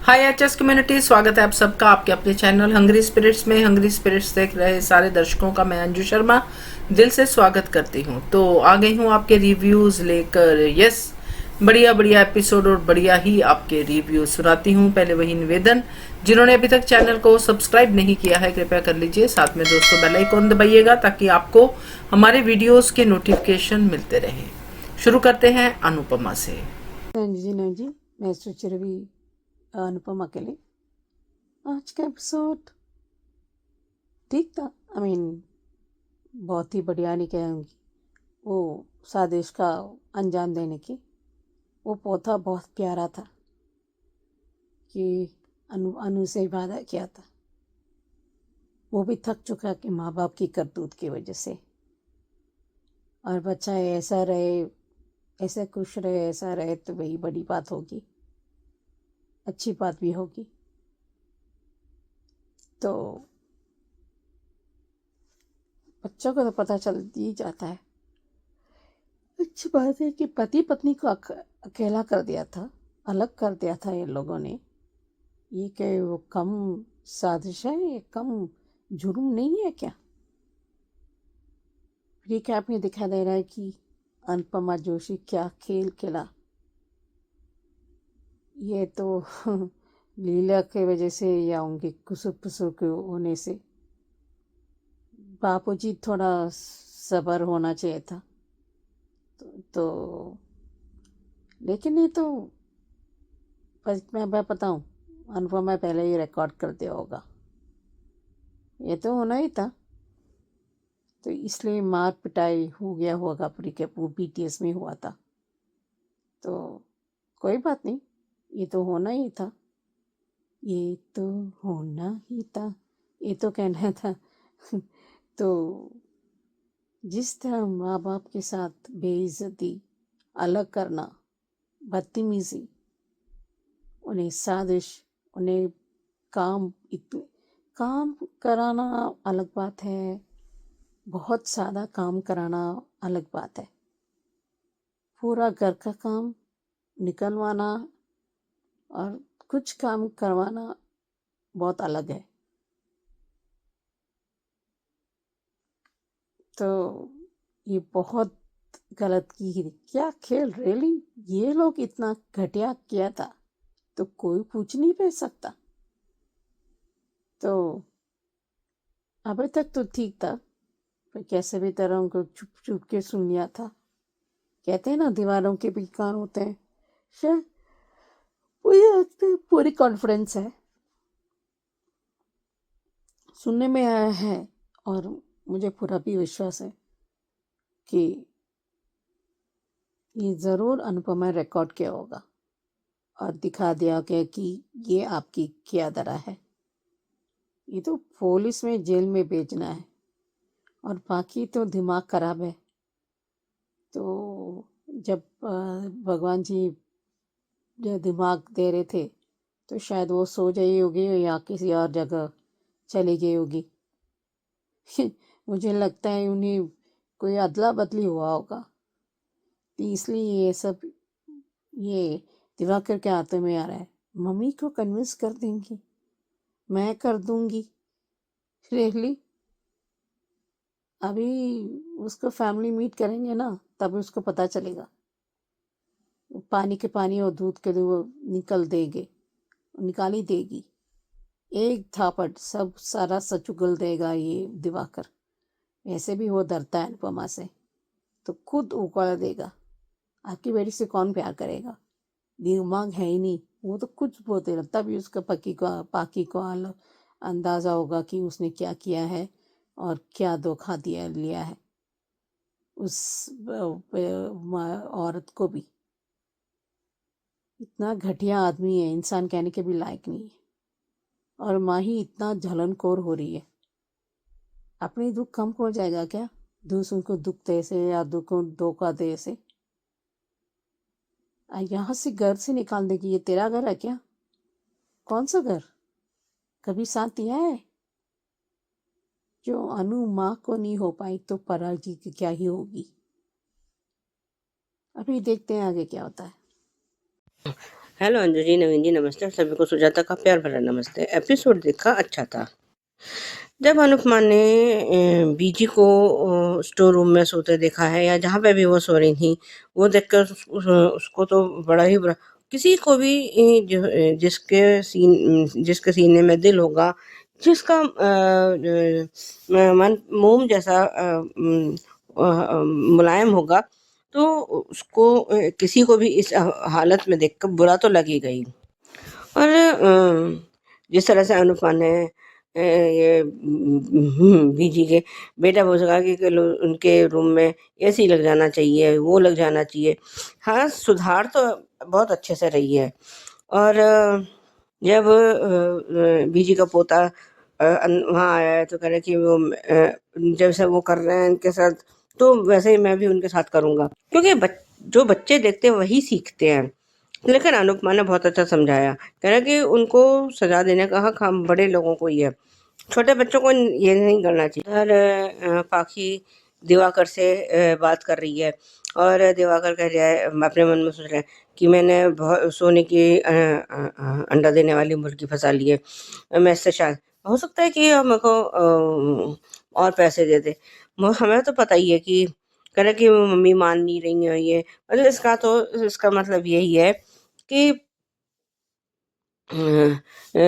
हाय HS community, स्वागत है आप सबका आपके अपने चैनल हंग्री स्पिरिट्स में। हंग्री स्पिरिट्स देख रहे सारे दर्शकों का मैं अंजू शर्मा दिल से स्वागत करती हूँ। तो आ गई हूँ आपके रिव्यूज लेकर। यस, बढ़िया बढ़िया एपिसोड और बढ़िया ही आपके रिव्यू सुनाती हूँ। पहले वही निवेदन, जिन्होंने अभी तक चैनल को सब्सक्राइब नहीं किया है कृपया कर लीजिए, साथ में दोस्तों बेल आइकन दबाइएगा ताकि आपको हमारे वीडियोस के नोटिफिकेशन मिलते रहे। शुरू करते हैं अनुपमा से। जी मैं सोच रही अनुपमा के लिए आज का एपिसोड ठीक था। बहुत ही बढ़िया नहीं कहूँगी, वो साजिश का अंजाम देने की वो पौधा बहुत प्यारा था कि अनु से वादा किया था। वो भी थक चुका कि माँ बाप की करतूत की वजह से, और बच्चा ऐसा रहे, ऐसे खुश रहे, ऐसा रहे तो वही बड़ी बात होगी, अच्छी बात भी होगी। तो बच्चों को तो पता चल ही जाता है। अच्छी बात है कि पति पत्नी को अकेला कर दिया था, अलग कर दिया था ये लोगों ने। ये क्या वो कम साजिश है, ये कम जुर्म नहीं है क्या? ये क्या आपने दिखा दे रहा है कि अनुपमा जोशी क्या खेल खेला। ये तो लीला के वजह से या उनके कुसुक पुसुक के होने से। बापूजी थोड़ा सब्र होना चाहिए था। तो लेकिन ये तो मैं बताऊं, अनुपमा पहले ही रिकॉर्ड कर दिया होगा, ये तो होना ही था। तो इसलिए मार पिटाई हो गया होगा पूरी के वो बीटीएस में हुआ था। तो कोई बात नहीं, ये तो होना ही था, ये तो होना ही था, ये तो कहना था। तो जिस तरह माँ बाप के साथ बेइज्जती, अलग करना, बदतमीजी, उन्हें साजिश, उन्हें काम कराना अलग बात है, बहुत ज़्यादा काम कराना अलग बात है, पूरा घर का काम निकलवाना और कुछ काम करवाना बहुत अलग है। तो ये बहुत गलत की क्या खेल, रियली ये लोग इतना घटिया किया था तो कोई पूछ नहीं पा सकता। तो अभी तक तो ठीक था, पर कैसे भी तरह उनको चुप चुप के सुन लिया था। कहते हैं ना, दीवारों के भी कान होते हैं, शायद मुझे पूरी कॉन्फिडेंस है, सुनने में आया है, और मुझे पूरा भी विश्वास है कि ये ज़रूर अनुपमा रिकॉर्ड किया होगा और दिखा दिया गया कि ये आपकी क्या दरा है। ये तो पुलिस में जेल में भेजना है, और बाकी तो दिमाग खराब है। तो जब भगवान जी जो दिमाग दे रहे थे तो शायद वो सो गई होगी या किसी और जगह चली गई होगी। मुझे लगता है उन्हें कोई अदला बदली हुआ होगा, तो इसलिए ये सब ये दिवाकर के हाथों में आ रहा है। मम्मी को कन्विंस कर देंगी, मैं कर दूंगी, रियली। अभी उसको फैमिली मीट करेंगे ना, तब उसको पता चलेगा। पानी के पानी और दूध के दूध निकाल ही देगी। एक थापट सब सारा सच उगल देगा ये दिवाकर। ऐसे भी वो डरता है अनुपमा से, तो खुद उगल देगा। आपकी बेटी से कौन प्यार करेगा, दिमाग है ही नहीं, वो तो कुछ बोलते, तभी उसका पाकी को अंदाजा होगा कि उसने क्या किया है और क्या धोखा लिया है उस औरत को भी। इतना घटिया आदमी है, इंसान कहने के भी लायक नहीं है। और माँ ही इतना जलनखोर हो रही है, अपनी दुख कम हो जाएगा क्या दूसरों को दुख दे से या धोखा दे से। यहाँ से घर से निकाल देगी, ये तेरा घर है क्या? कौन सा घर कभी साथ दिया है? जो अनु माँ को नहीं हो पाई तो पराजी की क्या ही होगी। अभी देखते हैं आगे क्या होता है। हेलो अंजू जी, नवीन जी, नमस्ते। और सभी को सुजाता का प्यार भरा नमस्ते। एपिसोड देखा, अच्छा था। जब अनुपमा ने बीजी को स्टोर रूम में सोते देखा है, या जहाँ पे भी वो सो रही थी, वो देखकर उसको तो बड़ा ही बुरा। किसी को भी जिसके सीने में दिल होगा, जिसका मन मोम जैसा मुलायम होगा, तो उसको किसी को भी इस हालत में देखकर बुरा तो लगेगा ही। और जिस तरह से अनुपमा ने ये बीजी के बेटा बोझगा कि उनके रूम में एसी लग जाना चाहिए, वो लग जाना चाहिए। हाँ, सुधार तो बहुत अच्छे से रही है। और जब बीजी का पोता वहाँ आया है तो कह रहे कि वो जैसे वो कर रहे हैं इनके साथ, तो वैसे ही मैं भी उनके साथ करूँगा, क्योंकि जो बच्चे देखते हैं वही सीखते हैं। लेकिन अनुपमा ने बहुत अच्छा समझाया, कह रहा कि उनको सजा देने का हक हम बड़े लोगों को ही है, छोटे बच्चों को ये नहीं करना चाहिए। और पाखी दिवाकर से बात कर रही है, और दिवाकर कह रहा है, अपने मन में सोच रहा है कि मैंने बहुत सोने की अंडा देने वाली मुर्गी फंसा ली है। मैं इससे शायद हो सकता है कि मेरे को और पैसे दे दे। हमें तो पता ही है कि कह रहा कि मम्मी मान नहीं रही है ये, मतलब इसका मतलब यही है कि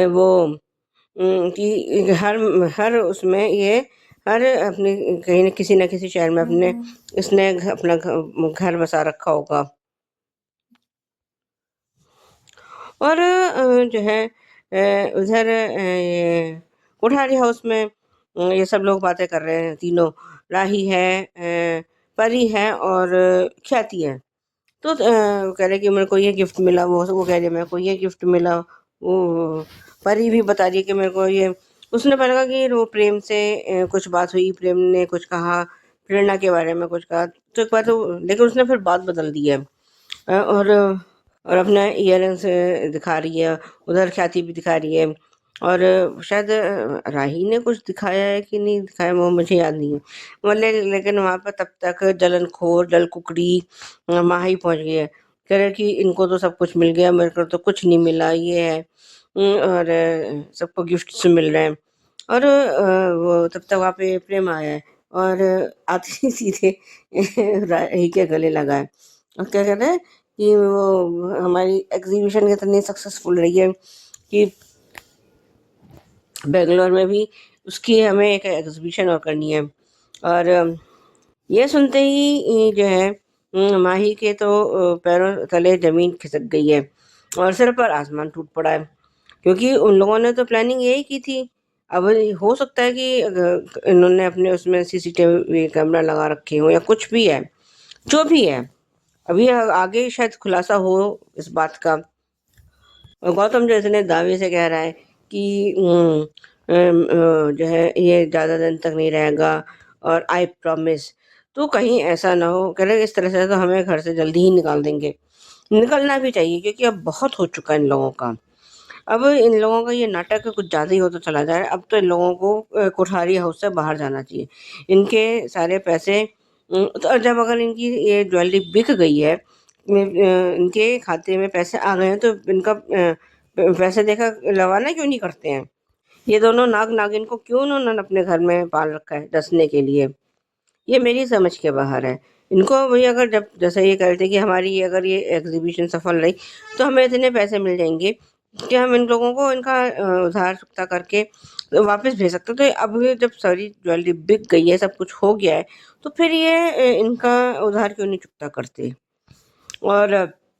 वो कि हर उसमें ये हर अपने कहीं न किसी न किसी शहर में अपने इसने अपना घर बसा रखा होगा। और जो है उधर ये कोठारी हाउस में ये सब लोग बातें कर रहे हैं तीनों। राही है, परी है और ख्याति है। तो कह रहे कि मेरे को ये गिफ्ट मिला, वो कह रही है मेरे को ये गिफ्ट मिला। वो परी भी बता रही है कि मेरे को ये। उसने पहले कहा कि वो प्रेम से कुछ बात हुई, प्रेम ने कुछ कहा, प्रेरणा के बारे में कुछ कहा, तो एक बार तो लेकिन उसने फिर बात बदल दी है। और अपना ईयररिंग्स दिखा रही है, उधर ख्याति भी दिखा रही है। और शायद राही ने कुछ दिखाया है कि नहीं दिखाया, वो मुझे याद नहीं है। लेकिन वहाँ पर तब तक जलनखोर जल कुकड़ी माही पहुँच गई है। कह रहे कि इनको तो सब कुछ मिल गया, मेरे को तो कुछ नहीं मिला, ये है। और सबको गिफ्ट्स मिल रहे हैं। और वो तब तक वहाँ पे प्रेम आया है, और आते ही सीधे राही के गले लगा है। और क्या कहते हैं कि वो हमारी एग्जीबिशन इतनी सक्सेसफुल रही है कि बेंगलोर में भी उसकी हमें एक एग्जीबिशन और करनी है। और ये सुनते ही जो है माही के तो पैरों तले जमीन खिसक गई है, और सिर पर आसमान टूट पड़ा है, क्योंकि उन लोगों ने तो प्लानिंग यही की थी। अब हो सकता है कि इन्होंने अपने उसमें सीसीटीवी कैमरा लगा रखे हो या कुछ भी है, जो भी है। अभी आगे शायद खुलासा हो इस बात का। और गौतम जो इतने दावे से कह रहा है कि जो है ये ज़्यादा दिन तक नहीं रहेगा, और आई प्रॉमिस, तो कहीं ऐसा ना हो। कह रहे इस तरह से तो हमें घर से जल्दी ही निकाल देंगे। निकलना भी चाहिए, क्योंकि अब बहुत हो चुका है इन लोगों का। अब इन लोगों का ये नाटक कुछ ज़्यादा ही होता चला जा रहा है। अब तो इन लोगों को कोठारी हाउस से बाहर जाना चाहिए। इनके सारे पैसे तो जब अगर इनकी ये ज्वेलरी बिक गई है, इनके खाते में पैसे आ गए हैं, तो इनका पैसे देखा रवाना क्यों नहीं करते हैं? ये दोनों नाग नागिन को क्यों उन्होंने अपने घर में पाल रखा है डसने के लिए? ये मेरी समझ के बाहर है। इनको वही, अगर जब जैसे ये कहते कि हमारी अगर ये एग्जीबिशन सफल रही, तो हमें इतने पैसे मिल जाएंगे कि हम इन लोगों को इनका उधार चुकता करके वापस भेज सकते। तो अब ये जब सारी ज्वेलरी बिक गई है, सब कुछ हो गया है, तो फिर ये इनका उधार क्यों नहीं चुकता करते? और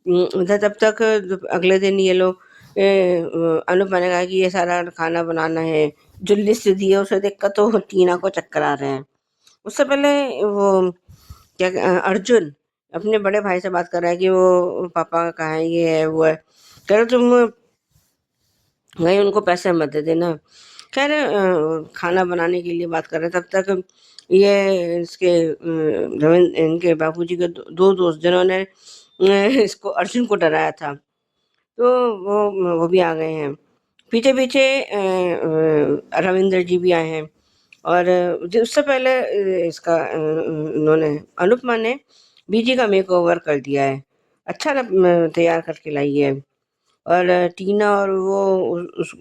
उधर तब तक अगले दिन ये लोग अनुप मैंने कहा कि ये सारा खाना बनाना है, जो लिस्ट दी है उसे देखकर तो टीना को चक्कर आ रहे हैं। उससे पहले वो अर्जुन अपने बड़े भाई से बात कर रहा है कि वो पापा कहाँ है, ये है वो है। कह रहे तुम भाई उनको पैसे मत दे देना। खैर खाना बनाने के लिए बात कर रहे हैं, तब तक ये इसके रविंद्र इनके बाबूजी के दो दोस्त जिन्होंने इसको अर्जुन को डराया था, तो वो भी आ गए हैं। पीछे पीछे रविंद्र जी भी आए हैं। और जो उससे पहले इसका उन्होंने अनुपमा ने बीजी का मेकओवर कर दिया है। अच्छा तैयार करके लाई है। और टीना और वो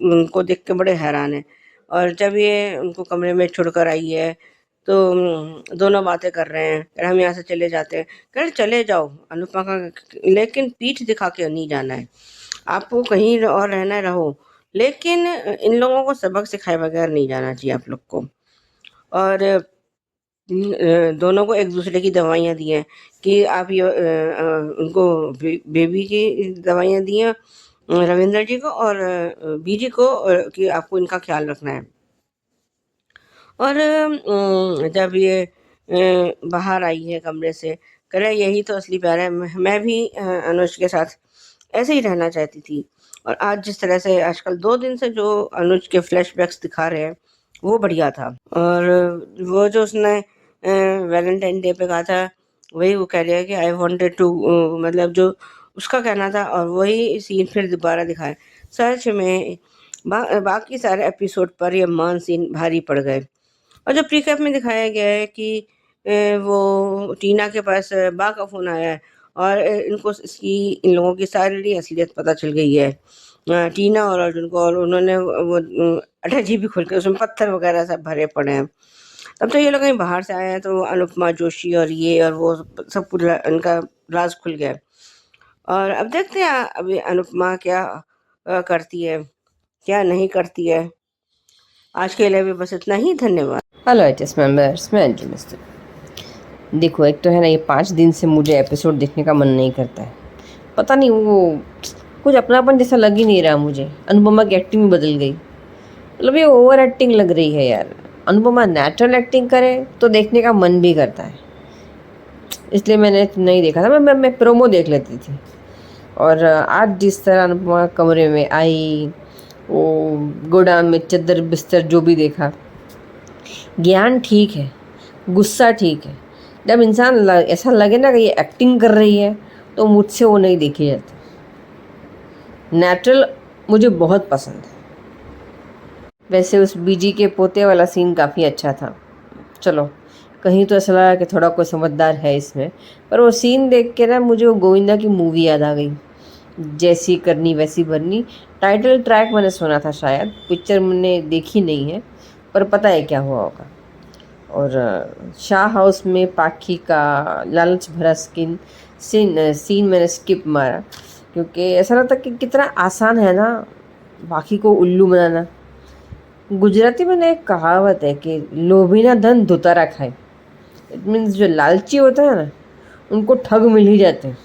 उनको देख के बड़े हैरान है। और जब ये उनको कमरे में छोड़कर आई है तो दोनों बातें कर रहे हैं, कह रहे हम यहाँ से चले जाते हैं। कह रहे चले जाओ अनुपमा का, लेकिन पीठ दिखा के नहीं जाना है, आपको कहीं और रहना है रहो, लेकिन इन लोगों को सबक सिखाए बगैर नहीं जाना चाहिए आप लोग को। और दोनों को एक दूसरे की दवाइयाँ दी हैं कि आप ये उनको बेबी की दवाइयाँ दी हैं रविंद्र जी को और बीजी को, कि आपको इनका ख्याल रखना है। और जब ये बाहर आई है कमरे से, कह रहा है यही तो असली प्यार है, मैं भी अनुज के साथ ऐसे ही रहना चाहती थी। और आज जिस तरह से आजकल 2 दिन से जो अनुज के फ्लैशबैक्स दिखा रहे हैं वो बढ़िया था। और वो जो उसने वैलेंटाइन डे पे कहा था वही वो कह रही है कि आई वांटेड टू, मतलब जो उसका कहना था और वही सीन फिर दोबारा दिखाया। सच में बाकी सारे एपिसोड पर ये मान सीन भारी पड़ गए। और जो प्रीकैप में दिखाया गया है कि वो टीना के पास बा का फ़ोन आया है और इनको इसकी इन लोगों की सारी असलियत पता चल गई है, टीना और अर्जुन को। और उन्होंने वो अटैची भी खोल के उसमें पत्थर वगैरह सब भरे पड़े हैं। तब तो ये लोग कहीं बाहर से आए हैं तो अनुपमा जोशी और ये और वो सब पूरा इनका राज खुल गया है। और अब देखते हैं अभी अनुपमा क्या करती है, क्या नहीं करती है। आज के लिए भी बस इतना ही, धन्यवाद। हेलो एचएस मेंबर्स, मैं अंजू मिस्त्री। देखो, एक तो है ना, ये 5 दिन से मुझे एपिसोड देखने का मन नहीं करता है। पता नहीं, वो कुछ अपनापन जैसा लग ही नहीं रहा मुझे। अनुपमा की एक्टिंग भी बदल गई, मतलब ये ओवर एक्टिंग लग रही है यार। अनुपमा नेचुरल एक्टिंग करे तो देखने का मन भी करता है, इसलिए मैंने नहीं देखा था। मैं प्रोमो देख लेती थी। और आज जिस तरह अनुपमा कमरे में आई, वो गोदाम में चद्दर बिस्तर जो भी देखा, ज्ञान ठीक है, गुस्सा ठीक है। जब इंसान ऐसा लगे ना कि ये एक्टिंग कर रही है तो मुझसे वो नहीं देखी जाती। नेचुरल मुझे बहुत पसंद है। वैसे उस बीजी के पोते वाला सीन काफ़ी अच्छा था। चलो, कहीं तो ऐसा लगा कि थोड़ा कोई समझदार है इसमें, पर वो सीन देख के ना मुझे वो गोविंदा की मूवी याद आ गई, जैसी करनी वैसी भरनी। टाइटल ट्रैक मैंने सुना था, शायद पिक्चर मैंने देखी नहीं है, पर पता है क्या हुआ होगा। और शाह हाउस में पाखी का लालच भरा सीन मैंने स्किप मारा, क्योंकि ऐसा लगता कि कितना आसान है ना पाखी को उल्लू बनाना। गुजराती में ना एक कहावत है कि लोभी ना धन धुतारा खाए। इट मीन्स जो लालची होता है ना, उनको ठग मिल ही जाते हैं।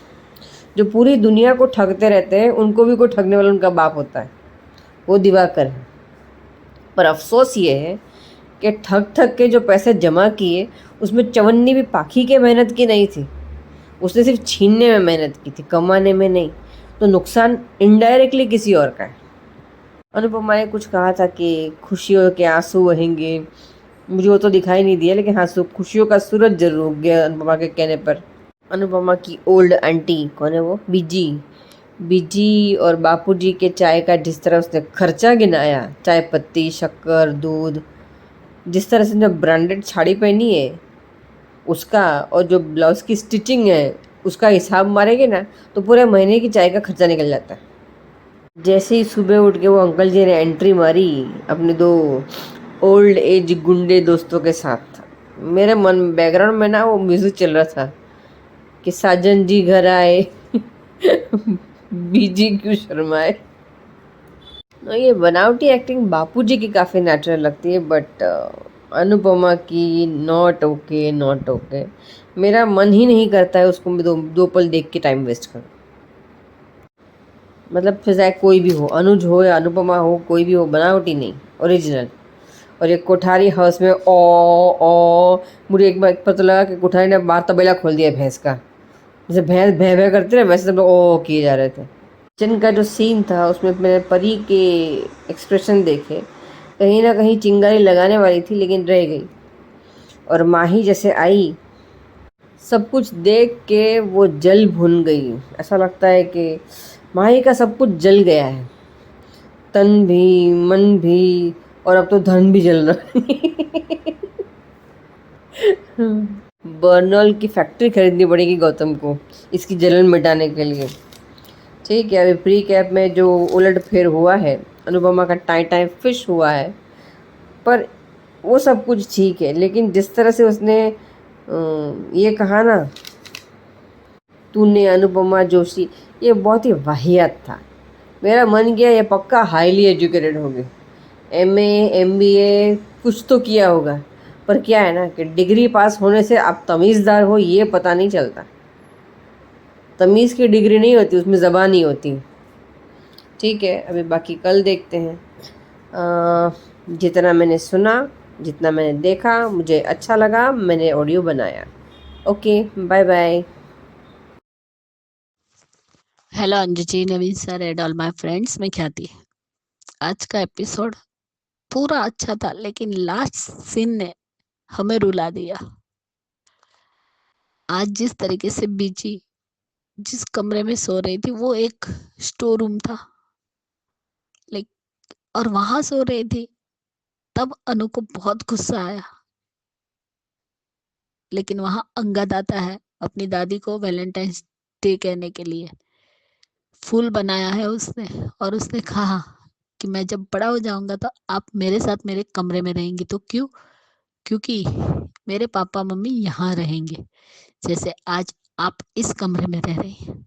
जो पूरी दुनिया को ठगते रहते हैं, उनको भी कोई ठगने वाला उनका बाप होता है, वो दिवाकर है। पर अफसोस ये है कि ठग ठग के जो पैसे जमा किए, उसमें चवन्नी भी पाखी के मेहनत की नहीं थी। उसने सिर्फ छीनने में मेहनत की थी, कमाने में नहीं। तो नुकसान इनडायरेक्टली किसी और का है। अनुपमा ने कुछ कहा था कि खुशियों के आंसू बहेंगे, मुझे वो तो दिखाई नहीं दिया, लेकिन हाँ, खुशियों का सूरज जरूर उग गया अनुपमा के कहने पर। अनुपमा की ओल्ड आंटी, कौन है वो, बीजी और बापूजी के चाय का जिस तरह उसने खर्चा गिनाया, चाय पत्ती, शक्कर, दूध, जिस तरह से जो ब्रांडेड साड़ी पहनी है उसका, और जो ब्लाउज की स्टिचिंग है उसका हिसाब मारेंगे ना तो पूरे महीने की चाय का खर्चा निकल जाता है। जैसे ही सुबह उठ के वो अंकल जी ने एंट्री मारी अपने 2 ओल्ड एज गुंडे दोस्तों के साथ, मेरे मन बैकग्राउंड में ना वो म्यूजिक चल रहा था कि साजन जी घर आए बीजी क्यों शर्माए। तो ये बनावटी एक्टिंग बापूजी की काफ़ी नेचुरल लगती है, बट अनुपमा की नॉट ओके। मेरा मन ही नहीं करता है उसको मैं दो पल देख के टाइम वेस्ट करूं। मतलब फिर चाहे कोई भी हो, अनुज हो या अनुपमा हो, कोई भी हो, बनावटी नहीं, ओरिजिनल। और ये कोठारी हाउस में ओ मुझे एक बार पता लगा कि कोठारी ने बाहर तबेला खोल दिया भैंस का। जैसे भैंस भै भै करते रहे, वैसे सब लोग ओ किए जा रहे थे। किचन का जो सीन था उसमें मैंने परी के एक्सप्रेशन देखे, कहीं ना कहीं चिंगारी लगाने वाली थी लेकिन रह गई। और माही जैसे आई, सब कुछ देख के वो जल भुन गई। ऐसा लगता है कि माही का सब कुछ जल गया है, तन भी, मन भी, और अब तो धन भी जल रहा है। बर्नॉल की फैक्ट्री खरीदनी पड़ेगी गौतम को इसकी जलन मिटाने के लिए। ठीक है, अभी प्री कैप में जो उलट फेर हुआ है, अनुपमा का टाइम टाइम फिश हुआ है, पर वो सब कुछ ठीक है, लेकिन जिस तरह से उसने ये कहा ना, तूने अनुपमा जोशी, ये बहुत ही वाहियात था। मेरा मन किया ये पक्का हाईली एजुकेटेड होगी, एमए एमबीए कुछ तो किया होगा, पर क्या है ना कि डिग्री पास होने से आप तमीज़दार हो ये पता नहीं चलता। तमीज़ की डिग्री नहीं होती, उसमें ज़बान ही होती। ठीक है, अभी बाकी कल देखते हैं। जितना मैंने सुना, जितना मैंने देखा, मुझे अच्छा लगा, मैंने ऑडियो बनाया। Okay, bye bye. Hello Anju ji, Naveen sir and all my friends, मैं ख्याति। आज का एपिसोड पूरा अच्छा था, लेकिन लास्ट सीन ने हमें रुला दिया। आज जिस तरीके से बीजी जिस कमरे में सो रही थी वो एक स्टोर रूम था, लाइक, और वहां सो रही थी। तब अनु को बहुत गुस्सा आया, लेकिन वहां अंगद आता है अपनी दादी को वैलेंटाइंस डे कहने के लिए। फूल बनाया है उसने, और उसने कहा कि मैं जब बड़ा हो जाऊंगा तो आप मेरे साथ मेरे कमरे में रहेंगी। तो क्यों? क्योंकि मेरे पापा मम्मी यहाँ रहेंगे, जैसे आज आप इस कमरे में रह रही हैं।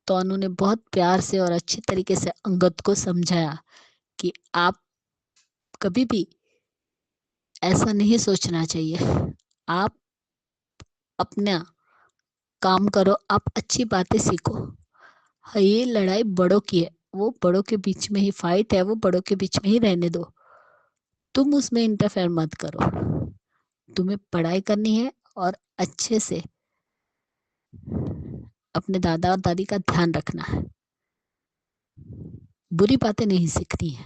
तो अनु ने बहुत प्यार से और अच्छी तरीके से अंगद को समझाया कि आप कभी भी ऐसा नहीं सोचना चाहिए। आप अपना काम करो, आप अच्छी बातें सीखो। हाँ, ये लड़ाई बड़ों की है, वो बड़ों के बीच में ही फाइट है, वो बड़ों के बीच में ही रहने दो। तुम उसमें इंटरफेयर मत करो। तुम्हें पढ़ाई करनी है और अच्छे से अपने दादा और दादी का ध्यान रखना है। बुरी बातें नहीं सीखनी है।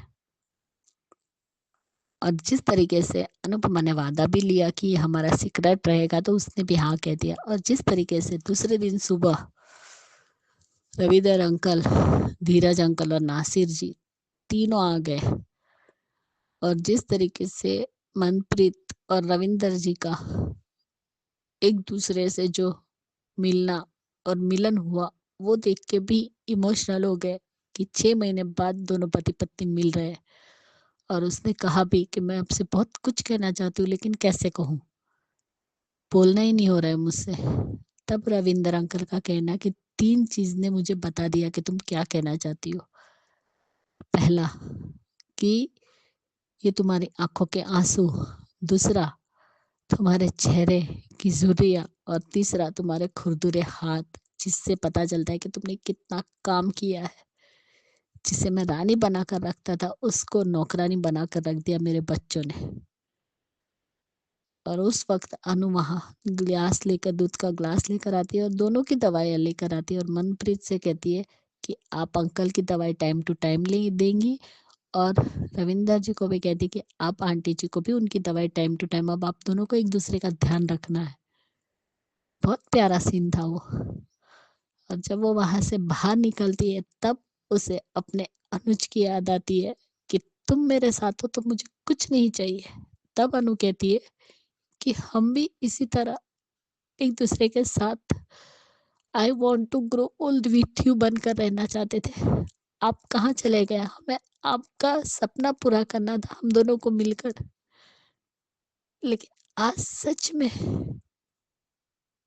और जिस तरीके से अनुपमा ने वादा भी लिया कि ये हमारा सीक्रेट रहेगा, तो उसने भी हाँ कह दिया। और जिस तरीके से दूसरे दिन सुबह रविंदर अंकल, धीरज अंकल और नासिर जी तीनों आ गए, और जिस तरीके से मनप्रीत और रविंदर जी का एक दूसरे से जो मिलना और मिलन हुआ, वो देख के भी इमोशनल हो गए कि 6 महीने बाद दोनों पति पत्नी मिल रहे हैं। और उसने कहा भी कि मैं आपसे बहुत कुछ कहना चाहती हूँ, लेकिन कैसे कहूँ, बोलना ही नहीं हो रहा है मुझसे। तब रविंदर अंकल का कहना कि 3 चीज ने मुझे बता दिया कि तुम क्या कहना चाहती हो। पहला, कि ये तुम्हारी आंखों के आंसू। दूसरा, तुम्हारे चेहरे की झुर्रियां। और तीसरा, तुम्हारे खुरदुरे हाथ, जिससे पता चलता है कि तुमने कितना काम किया है। जिसे मैं रानी बनाकर रखता था, उसको नौकरानी बनाकर रख दिया मेरे बच्चों ने। और उस वक्त अनु वहां ग्लास लेकर, दूध का ग्लास लेकर आती है और दोनों की दवाइयाँ लेकर आती है, और मनप्रीत से कहती है कि आप अंकल की दवाई टाइम टू टाइम ले देंगी। और रविंदर जी को भी कहती कि आप आंटी जी को भी उनकी दवाई टाइम टू टाइम। अब आप दोनों को एक दूसरे का ध्यान रखना है। बहुत प्यारा सीन था वो। और जब वो वहां से बाहर निकलती है, तब उसे अपने अनुज की याद आती है कि तुम मेरे साथ हो तो मुझे कुछ नहीं चाहिए। तब अनु कहती है कि हम भी इसी तरह एक दूसरे के साथ I want to grow old with you बनकर रहना चाहते थे। आप कहाँ चले गए? हमें आपका सपना पूरा करना था, हम दोनों को मिलकर। लेकिन आज सच में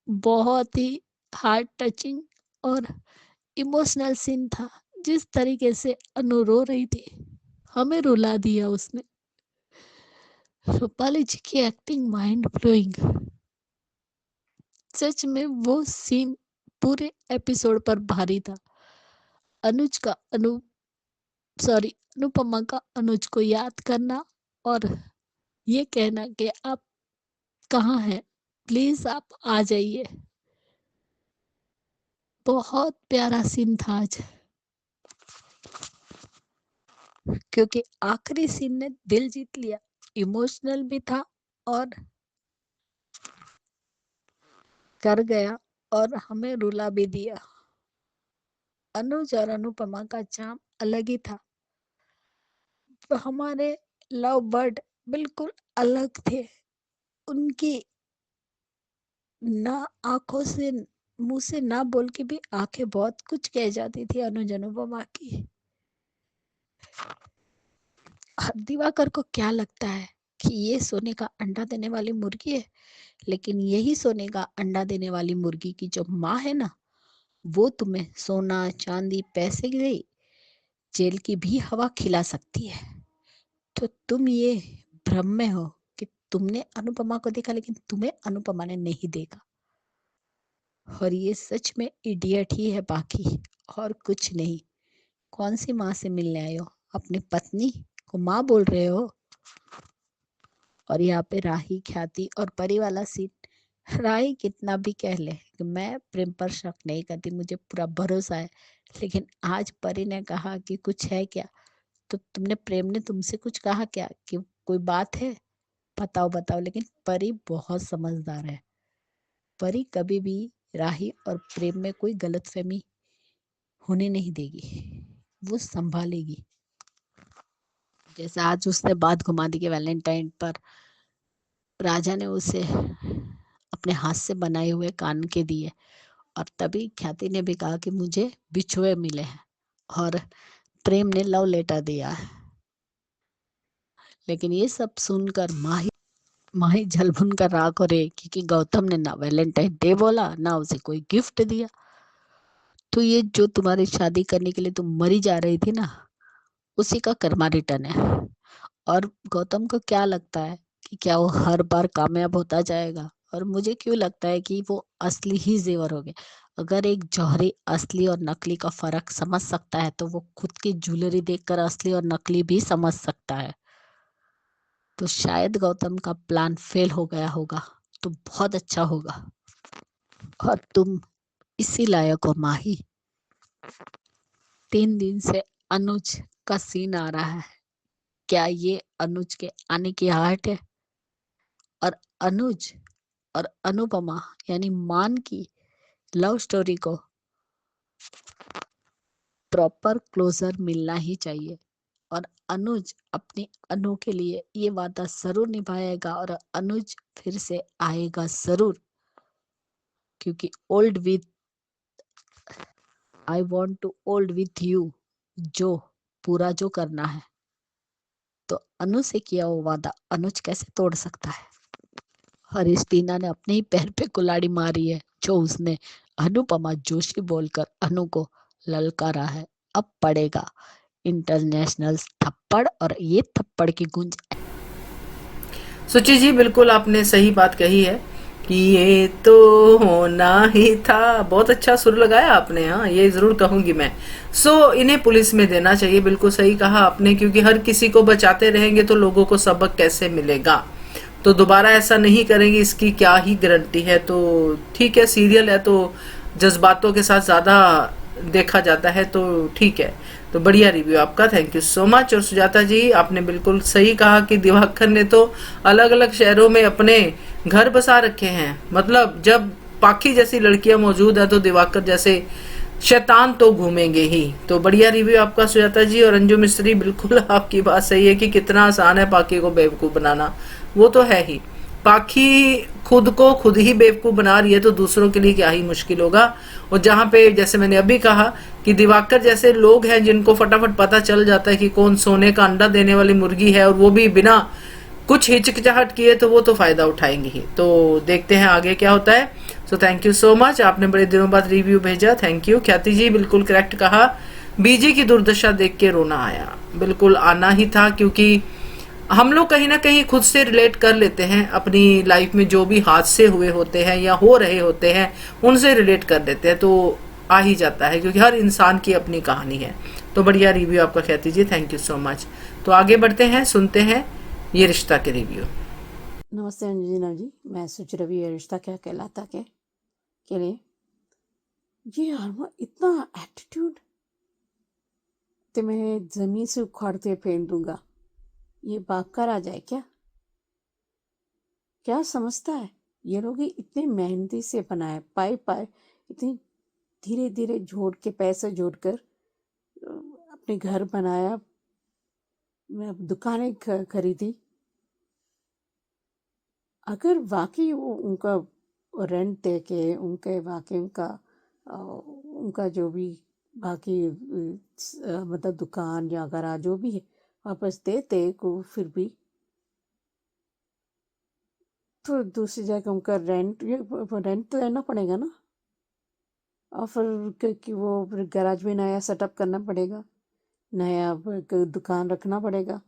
बहुत ही हार्ट टचिंग और इमोशनल सीन था। जिस तरीके से अनु रो रही थी, हमें रुला दिया उसने। रूपाली जी की एक्टिंग माइंड ब्लोइंग। सच में वो सीन पूरे एपिसोड पर भारी था। अनुज का अनु सॉरी अनुपमा का अनुज को याद करना, और ये कहना कि आप कहाँ हैं, प्लीज आप आ जाइए। बहुत प्यारा सीन था आज, क्योंकि आखिरी सीन ने दिल जीत लिया। इमोशनल भी था और कर गया, और हमें रुला भी दिया। अनुज और अनुपमा का चाम अलग ही था। तो हमारे लव बर्ड बिल्कुल अलग थे। उनकी ना आंखों से मुंह से ना बोल के भी आंखें बहुत कुछ कह जाती थी अनुज अनुपमा की। दिवाकर को क्या लगता है कि ये सोने का अंडा देने वाली मुर्गी है, लेकिन यही सोने का अंडा देने वाली मुर्गी की जो माँ है ना, वो तुम्हें सोना चांदी पैसे की नहीं, जेल की भी हवा खिला सकती है। तो तुम ये भ्रम में हो कि तुमने अनुपमा को देखा, लेकिन तुम्हें अनुपमा ने नहीं देखा। और ये सच में इडियट ही है बाकी, और कुछ नहीं। कौन सी माँ से मिलने आए हो? अपनी पत्नी को माँ बोल रहे हो? और यहाँ पे राही, ख्याति और परी वाला सीन। राही कितना भी कह ले कि मैं प्रेम पर शक नहीं करती, मुझे पूरा भरोसा है, लेकिन आज परी ने कहा कि कुछ है क्या, तो प्रेम ने तुमसे कुछ कहा क्या कि कोई बात है, बताओ बताओ। लेकिन परी बहुत समझदार है। परी कभी भी राही और प्रेम में कोई गलतफहमी होने नहीं देगी, वो संभालेगी। जैसे आज उसने बात घुमा दी कि वैलेंटाइन पर राजा ने उसे अपने हाथ से बनाए हुए कान के दिए, और तभी ख्याति ने भी कहा कि मुझे बिछुए मिले हैं, और प्रेम ने लव लेटर दिया है। लेकिन ये सब सुनकर माही जलभुन कर राख हो रही, क्योंकि गौतम ने ना वैलेंटाइन डे बोला, ना उसे कोई गिफ्ट दिया। तो ये जो तुम्हारी शादी करने के लिए तुम मरी जा रही थी ना, उसी का कर्मा रिटर्न है। और गौतम को क्या लगता है कि क्या वो हर बार कामयाब होता जाएगा? और मुझे क्यों लगता है कि वो असली ही जेवर हो गए। अगर एक जौहरी असली और नकली का फर्क समझ सकता है, तो वो खुद की ज्वेलरी देखकर असली और नकली भी समझ सकता है। तो शायद गौतम का प्लान फेल हो गया होगा, तो बहुत अच्छा होगा। और तुम इसी लायक हो माही। 3 दिन से अनुज का सीन आ रहा है। क्या ये अनुज के आने की आहट है? और अनुज और अनुपमा यानी मान की लव स्टोरी को प्रॉपर क्लोजर मिलना ही चाहिए। और अनुज अपनी अनु के लिए ये वादा जरूर निभाएगा, और अनुज फिर से आएगा जरूर, क्योंकि old with I want to old with you जो पूरा जो करना है, तो अनु से किया वो वादा अनुज कैसे तोड़ सकता है? और इस टीना ने अपने ही पैर पे कुल्हाड़ी मारी है, जो उसने अनुपमा जोशी बोलकर अनु को ललकारा है। अब पड़ेगा इंटरनेशनल थप्पड़, और ये थप्पड़ की गूंज। सुचि जी बिल्कुल आपने सही बात कही है कि ये तो होना ही था। बहुत अच्छा सुर लगाया आपने, हाँ ये जरूर कहूंगी मैं। इन्हें पुलिस में देना चाहिए, बिल्कुल सही कहा आपने, क्योंकि हर किसी को बचाते रहेंगे तो लोगों को सबक कैसे मिलेगा। तो दोबारा ऐसा नहीं करेंगे इसकी क्या ही गारंटी है। तो ठीक है, सीरियल है तो जज्बातों के साथ ज्यादा देखा जाता है, तो ठीक है। तो बढ़िया रिव्यू आपका, थैंक यू सो मच। और सुजाता जी आपने बिल्कुल सही कहा कि दिवाकर ने तो अलग अलग शहरों में अपने घर बसा रखे हैं। मतलब जब पाखी जैसी लड़कियां मौजूद है तो दिवाकर जैसे शैतान तो घूमेंगे ही। तो बढ़िया रिव्यू आपका सुजाता जी। और अंजू मिस्त्री बिल्कुल आपकी बात सही है कि कितना आसान है पाखी को बेवकूफ बनाना, वो तो है ही। पाखी खुद को खुद ही बेवकूफ बना रही है तो दूसरों के लिए क्या ही मुश्किल होगा। और जहां पे जैसे मैंने अभी कहा कि दिवाकर जैसे लोग हैं जिनको फटाफट पता चल जाता है कि कौन सोने का अंडा देने वाली मुर्गी है, और वो भी बिना कुछ हिचकिचाहट किए, तो वो तो फायदा उठाएंगे ही। तो देखते हैं आगे क्या होता है। थैंक यू सो मच, आपने बड़े दिनों बाद रिव्यू भेजा, थैंक यू। ख्याति जी बिल्कुल करेक्ट कहा, बीजी की दुर्दशा देख के रोना आया। बिल्कुल आना ही था, क्योंकि हम लोग कहीं ना कहीं खुद से रिलेट कर लेते हैं अपनी लाइफ में, जो भी हादसे हुए होते हैं या हो रहे होते हैं उनसे रिलेट कर लेते हैं, तो आ ही जाता है, क्योंकि हर इंसान की अपनी कहानी है। तो बढ़िया रिव्यू आपका ख्याति जी, थैंक यू सो मच। तो आगे बढ़ते हैं, सुनते हैं ये रिश्ता के रिव्यू। नमस्ते अंजना जी, मैं सोच रही ये रिश्ता क्या कहलाता के लिए ये यार इतना एटीट्यूड तो मैं जमीन से उखाड़ते फेंक दूंगा। ये बाप का राजा है क्या? क्या समझता है? ये लोग ही इतने मेहनती से बनाए, पाए पाए इतनी धीरे धीरे जोड़ के पैसे जोड़कर अपने घर बनाया, दुकानें खरीदी। अगर वाकई वो उनका रेंट दे के उनके बाकी उनका जो भी बाकी मतलब दुकान या गराज जो भी है वापस देते को, फिर भी तो दूसरी जगह उनका रेंट तो लेना पड़ेगा ना, और फिर क्योंकि वो गैराज भी नया सेटअप करना पड़ेगा, नया दुकान रखना पड़ेगा।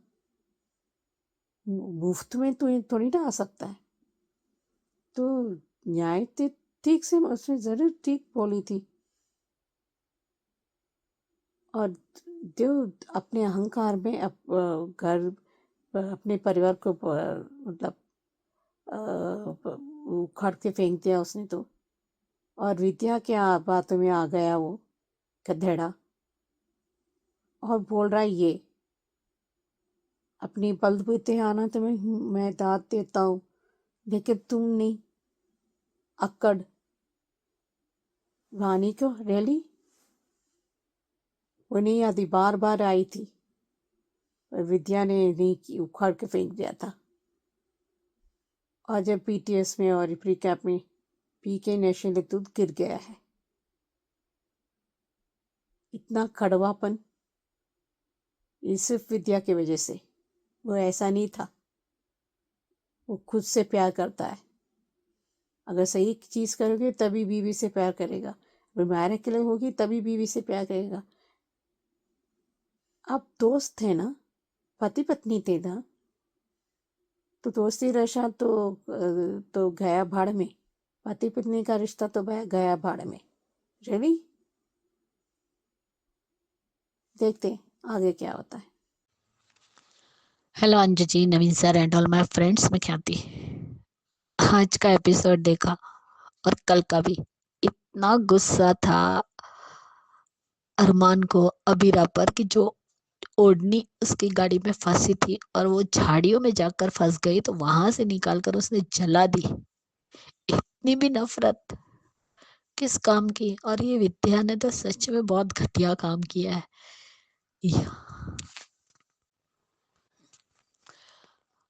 मुफ्त में तो ये थोड़ी ना आ सकता है। तो न्याय ठीक से उसने जरूर ठीक बोली थी। और जो अपने अहंकार में घर अपने परिवार को मतलब उखाड़ के फेंक दिया उसने तो। और विद्या के बातों में आ गया वो गधेड़ा, और बोल रहा है ये अपनी बलबूते आना तुम्हें मैं दाद देता हूँ, लेकिन तुम नहीं। अक्कड़ वानी को रैली वो नहीं आती, बार बार आई थी, पर विद्या ने नहीं की, उखाड़ के फेंक दिया था। और जब पीटीएस में और प्री कैप में पी के नशे में दूध गिर गया है। इतना कड़वापन ये सिर्फ विद्या की वजह से। वो ऐसा नहीं था, वो खुद से प्यार करता है। अगर सही चीज करोगे तभी बीवी से प्यार करेगा, अगर मायरे के लिए होगी तभी बीवी से प्यार करेगा। आप दोस्त थे ना, पति पत्नी थे ना, तो दोस्ती रशा तो गया भाड़ में। पति पत्नी का रिश्ता तो गया भाड़ में। रियली देखते हैं आगे क्या होता है। Hello Anju ji, Naveen sir and all my friends. मैं ख्याति आज का एपिसोड देखा और कल का भी। इतना गुस्सा था अरमान को अबीरा पर कि जो ओढ़नी उसकी गाड़ी में फंसी थी और वो झाड़ियों में जाकर फंस गई तो वहां से निकाल कर उसने जला दी। इतनी भी नफरत किस काम की। और ये विद्या ने तो सच में बहुत घटिया काम किया है।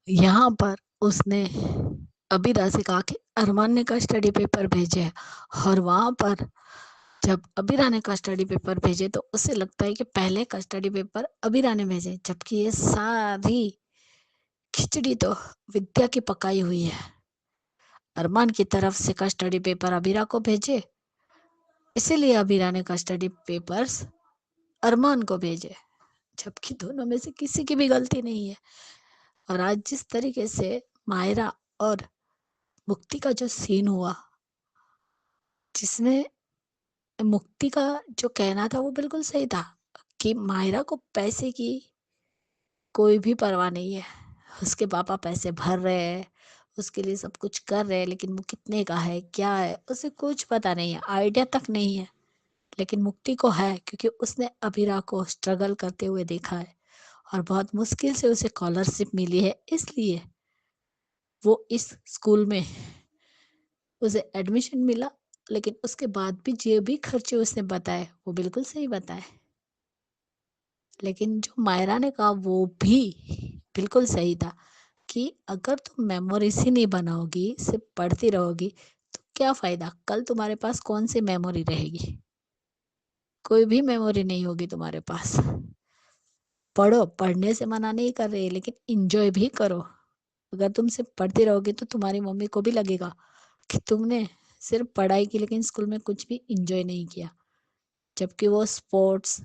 यहाँ पर उसने अबीरा से कहा कि अरमान ने का स्टडी पेपर भेजे है, और वहां पर जब अबीरा ने का स्टडी पेपर भेजे तो उसे लगता है कि पहले का स्टडी पेपर अबीरा ने भेजे, जबकि ये सारी खिचड़ी तो विद्या की पकाई हुई है। अरमान की तरफ से का स्टडी पेपर अबीरा को भेजे, इसीलिए अबीरा ने का स्टडी पेपर्स अरमान को भेजे, जबकि दोनों में से किसी की भी गलती नहीं है। और आज जिस तरीके से मायरा और मुक्ति का जो सीन हुआ, जिसमें मुक्ति का जो कहना था वो बिल्कुल सही था कि मायरा को पैसे की कोई भी परवाह नहीं है। उसके पापा पैसे भर रहे हैं, उसके लिए सब कुछ कर रहे हैं, लेकिन वो कितने का है क्या है उसे कुछ पता नहीं है, आइडिया तक नहीं है। लेकिन मुक्ति को है, क्योंकि उसने अबीरा को स्ट्रगल करते हुए देखा है और बहुत मुश्किल से उसे स्कॉलरशिप मिली है, इसलिए वो इस स्कूल में उसे एडमिशन मिला। लेकिन उसके बाद भी जो भी खर्चे उसने बताए वो बिल्कुल सही बताए। लेकिन जो मायरा ने कहा वो भी बिल्कुल सही था कि अगर तुम मेमोरीज ही नहीं बनाओगी, सिर्फ पढ़ती रहोगी, तो क्या फायदा। कल तुम्हारे पास कौन सी मेमोरी रहेगी? कोई भी मेमोरी नहीं होगी तुम्हारे पास। पढ़ो, पढ़ने से मना नहीं कर रही, लेकिन इंजॉय भी करो। अगर तुम सिर्फ पढ़ती रहोगी तो तुम्हारी मम्मी को भी लगेगा कि तुमने सिर्फ पढ़ाई की, लेकिन स्कूल में कुछ भी इंजॉय नहीं किया। जबकि वो स्पोर्ट्स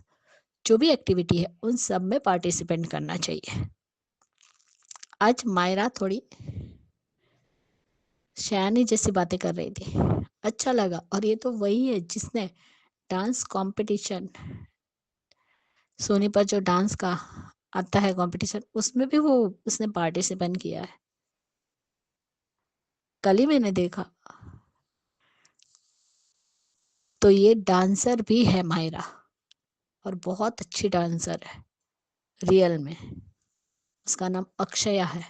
जो भी एक्टिविटी है उन सब में पार्टिसिपेट करना चाहिए। आज मायरा थोड़ी शयानी जैसी बातें कर रही थी, अच्छा लगा। और ये तो वही है जिसने डांस कंपटीशन, सोनी पर जो डांस का आता है कंपटीशन, उसमें भी वो उसने पार्टिसिपेट किया है। कल ही मैंने देखा। तो ये डांसर भी है मायरा, और बहुत अच्छी डांसर है रियल में। उसका नाम अक्षया है।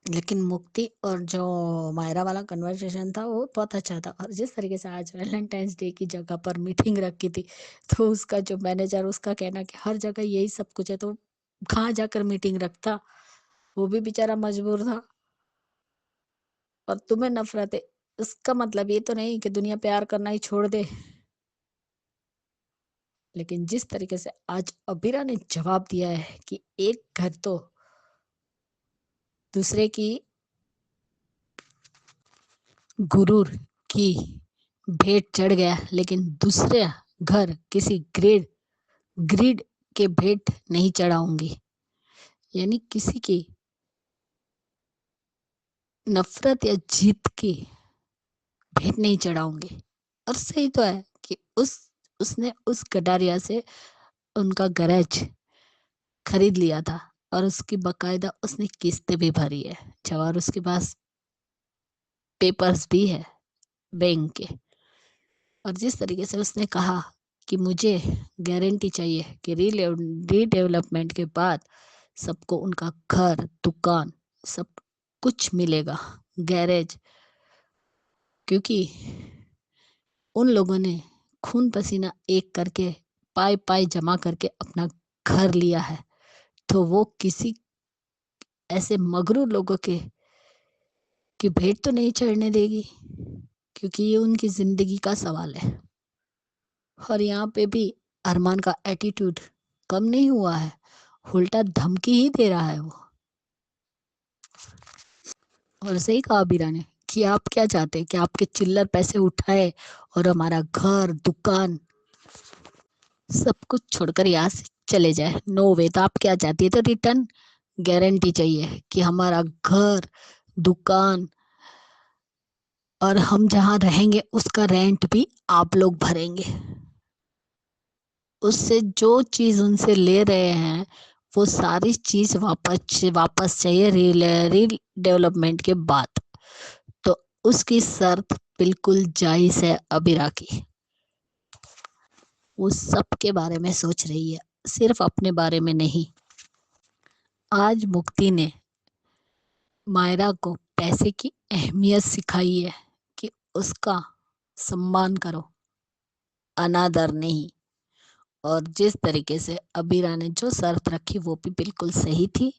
लेकिन मुक्ति और जो मायरा वाला कन्वर्सेशन था वो बहुत अच्छा था। और जिस तरीके से आज वैलेंटाइंस डे की जगह पर मीटिंग रखी थी, तो उसका जो मैनेजर, उसका कहना कि हर जगह यही सब कुछ है, तो कहाँ जाकर मीटिंग रखता। वो भी बेचारा मजबूर था। और तुम्हें नफरत है, इसका मतलब ये तो नहीं कि दुनिया प्यार करना ही छोड़ दे। लेकिन जिस तरीके से आज अबीरा ने जवाब दिया है कि एक घर तो दूसरे की गुरूर की भेंट चढ़ गया, लेकिन दूसरा घर किसी ग्रीड के भेंट नहीं चढ़ाऊंगी। यानी किसी की नफरत या जीत की भेंट नहीं चढ़ाऊंगी। और सही तो है कि उसने उस गटारिया से उनका गैरेज खरीद लिया था और उसकी बकायदा उसने किस्तें भी भरी है, जब और उसके पास पेपर्स भी है बैंक के। और जिस तरीके से उसने कहा कि मुझे गारंटी चाहिए कि रीडेवलपमेंट के बाद सबको उनका घर, दुकान, सब कुछ मिलेगा, गैरेज, क्योंकि उन लोगों ने खून पसीना एक करके पाई पाई जमा करके अपना घर लिया है, तो वो किसी ऐसे मगरू लोगों की भेंट तो नहीं चढ़ने देगी, क्योंकि ये उनकी जिंदगी का सवाल है। और यहाँ पे भी अरमान का एटीट्यूड कम नहीं हुआ है, उल्टा धमकी ही दे रहा है वो। और सही कहा अबीरा ने कि आप क्या चाहते हैं कि आपके चिल्लर पैसे उठाए और हमारा घर, दुकान, सब कुछ छोड़कर यहाँ से चले जाए। नो वे। तो आप क्या चाहती है? तो रिटर्न गारंटी चाहिए कि हमारा घर, दुकान और हम जहाँ रहेंगे उसका रेंट भी आप लोग भरेंगे। उससे जो चीज उनसे ले रहे हैं वो सारी चीज वापस चाहिए रील डेवलपमेंट के बाद। तो उसकी शर्त बिल्कुल जायज है अबीरा की। वो सबके बारे में सोच रही है, सिर्फ अपने बारे में नहीं। आज मुक्ति ने मायरा को पैसे की अहमियत सिखाई है कि उसका सम्मान करो, अनादर नहीं। और जिस तरीके से अबीरा ने जो शर्त रखी वो भी बिल्कुल सही थी।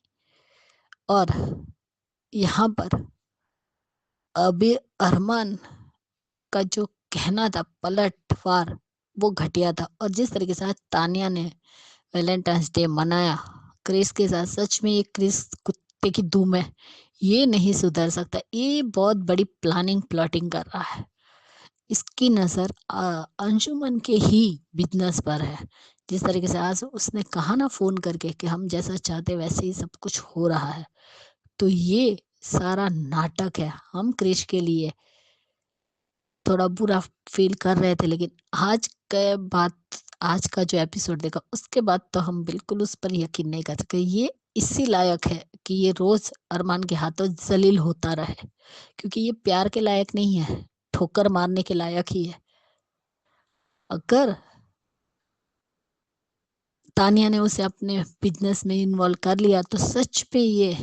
और यहाँ पर अबीर अरमान का जो कहना था पलटवार, वो घटिया था। और जिस तरीके से आज तानिया ने वैलेंटाइंस डे मनाया क्रिस के साथ, सच में ये क्रिस कुत्ते की धूम है, ये नहीं सुधर सकता। ये बहुत बड़ी प्लॉटिंग कर रहा है। इसकी नजर अंशुमन के ही बिजनेस पर है। जिस तरीके से आज उसने कहा ना फोन करके कि हम जैसा चाहते वैसे ही सब कुछ हो रहा है, तो ये सारा नाटक है। हम क्रिश के लिए थोड़ा बुरा फील कर रहे थे, लेकिन आज का जो एपिसोड देखा उसके बाद तो हम बिल्कुल उस पर यकीन नहीं कर सकते। ये इसी लायक है कि ये रोज अरमान के हाथों जलील होता रहे, क्योंकि ये प्यार के लायक नहीं है, ठोकर मारने के लायक ही है। अगर तानिया ने उसे अपने बिजनेस में इन्वॉल्व कर लिया तो सच में ये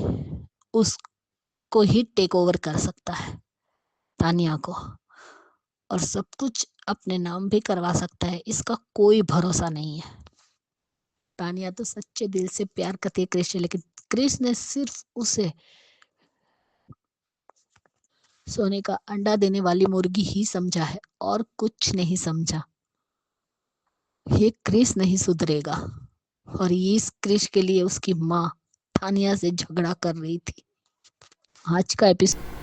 उसको ही टेक ओवर कर सकता है, तानिया को, और सब कुछ अपने नाम भी करवा सकता है। इसका कोई भरोसा नहीं है। तानिया तो सच्चे दिल से प्यार करती है क्रिश से, लेकिन क्रिश ने सिर्फ उसे सोने का अंडा देने वाली मुर्गी ही समझा है और कुछ नहीं समझा। ये क्रिश नहीं सुधरेगा। और इस क्रिश के लिए उसकी माँ तानिया से झगड़ा कर रही थी। आज का एपिसोड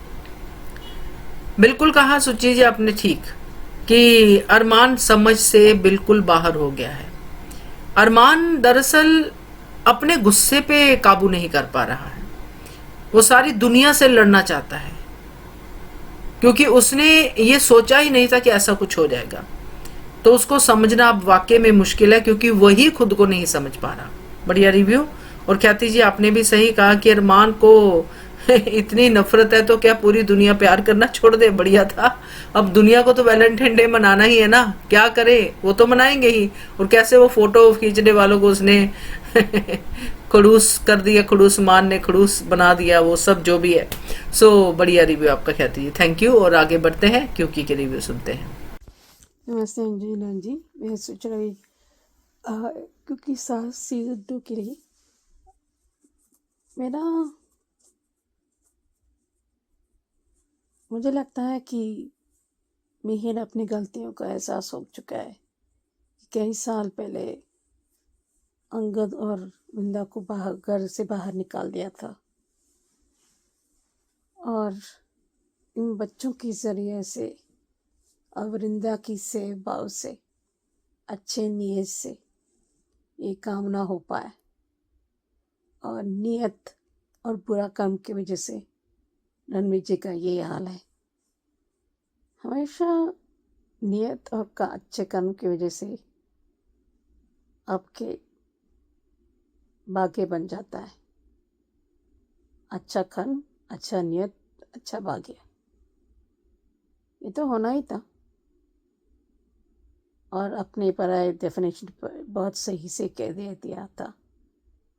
बिल्कुल कहा सुची जी आपने ठीक, कि अरमान समझ से बिल्कुल बाहर हो गया है। अरमान दरअसल अपने गुस्से पे काबू नहीं कर पा रहा है। वो सारी दुनिया से लड़ना चाहता है, क्योंकि उसने ये सोचा ही नहीं था कि ऐसा कुछ हो जाएगा। तो उसको समझना अब वाकई में मुश्किल है, क्योंकि वही खुद को नहीं समझ पा रहा। बढ़िया रिव्यू। और ख्याति जी आपने भी सही कहा कि अरमान को इतनी नफरत है तो क्या पूरी दुनिया प्यार करना छोड़ दे? बढ़िया था। अब दुनिया को तो वैलेंटाइन डे मनाना ही है ना, क्या करे, वो तो मनाएंगे ही। और कैसे वो फोटो खींचने वालों को उसने खड़ूस कर दिया, खड़ूस मान ने खड़ूस बना दिया, वो सब जो भी है। सो बढ़िया रिव्यू आपका ख्याति जी, थैंक यू। और आगे बढ़ते हैं क्योंकि के रिव्यू सुनते हैं। नमस्ते अंजुला जी। मैं सोच रही क्योंकि सीजन 2 के लिए मेरा मुझे लगता है कि मिहिर अपनी गलतियों का एहसास हो चुका है कि कई साल पहले अंगद और वृंदा को घर से बाहर निकाल दिया था, और इन बच्चों के ज़रिए से अब वृंदा की सेव भाव से, अच्छे नीयत से ये काम ना हो पाए, और नियत और बुरा काम की वजह से रणवीर जी का ये हाल है। हमेशा नियत और अच्छे कर्म की वजह से आपके भाग्य बन जाता है। अच्छा कर्म, अच्छा नियत, अच्छा भाग्य, ये तो होना ही था। और अपने पराये डेफिनेशन पर बहुत सही से कह दिया था,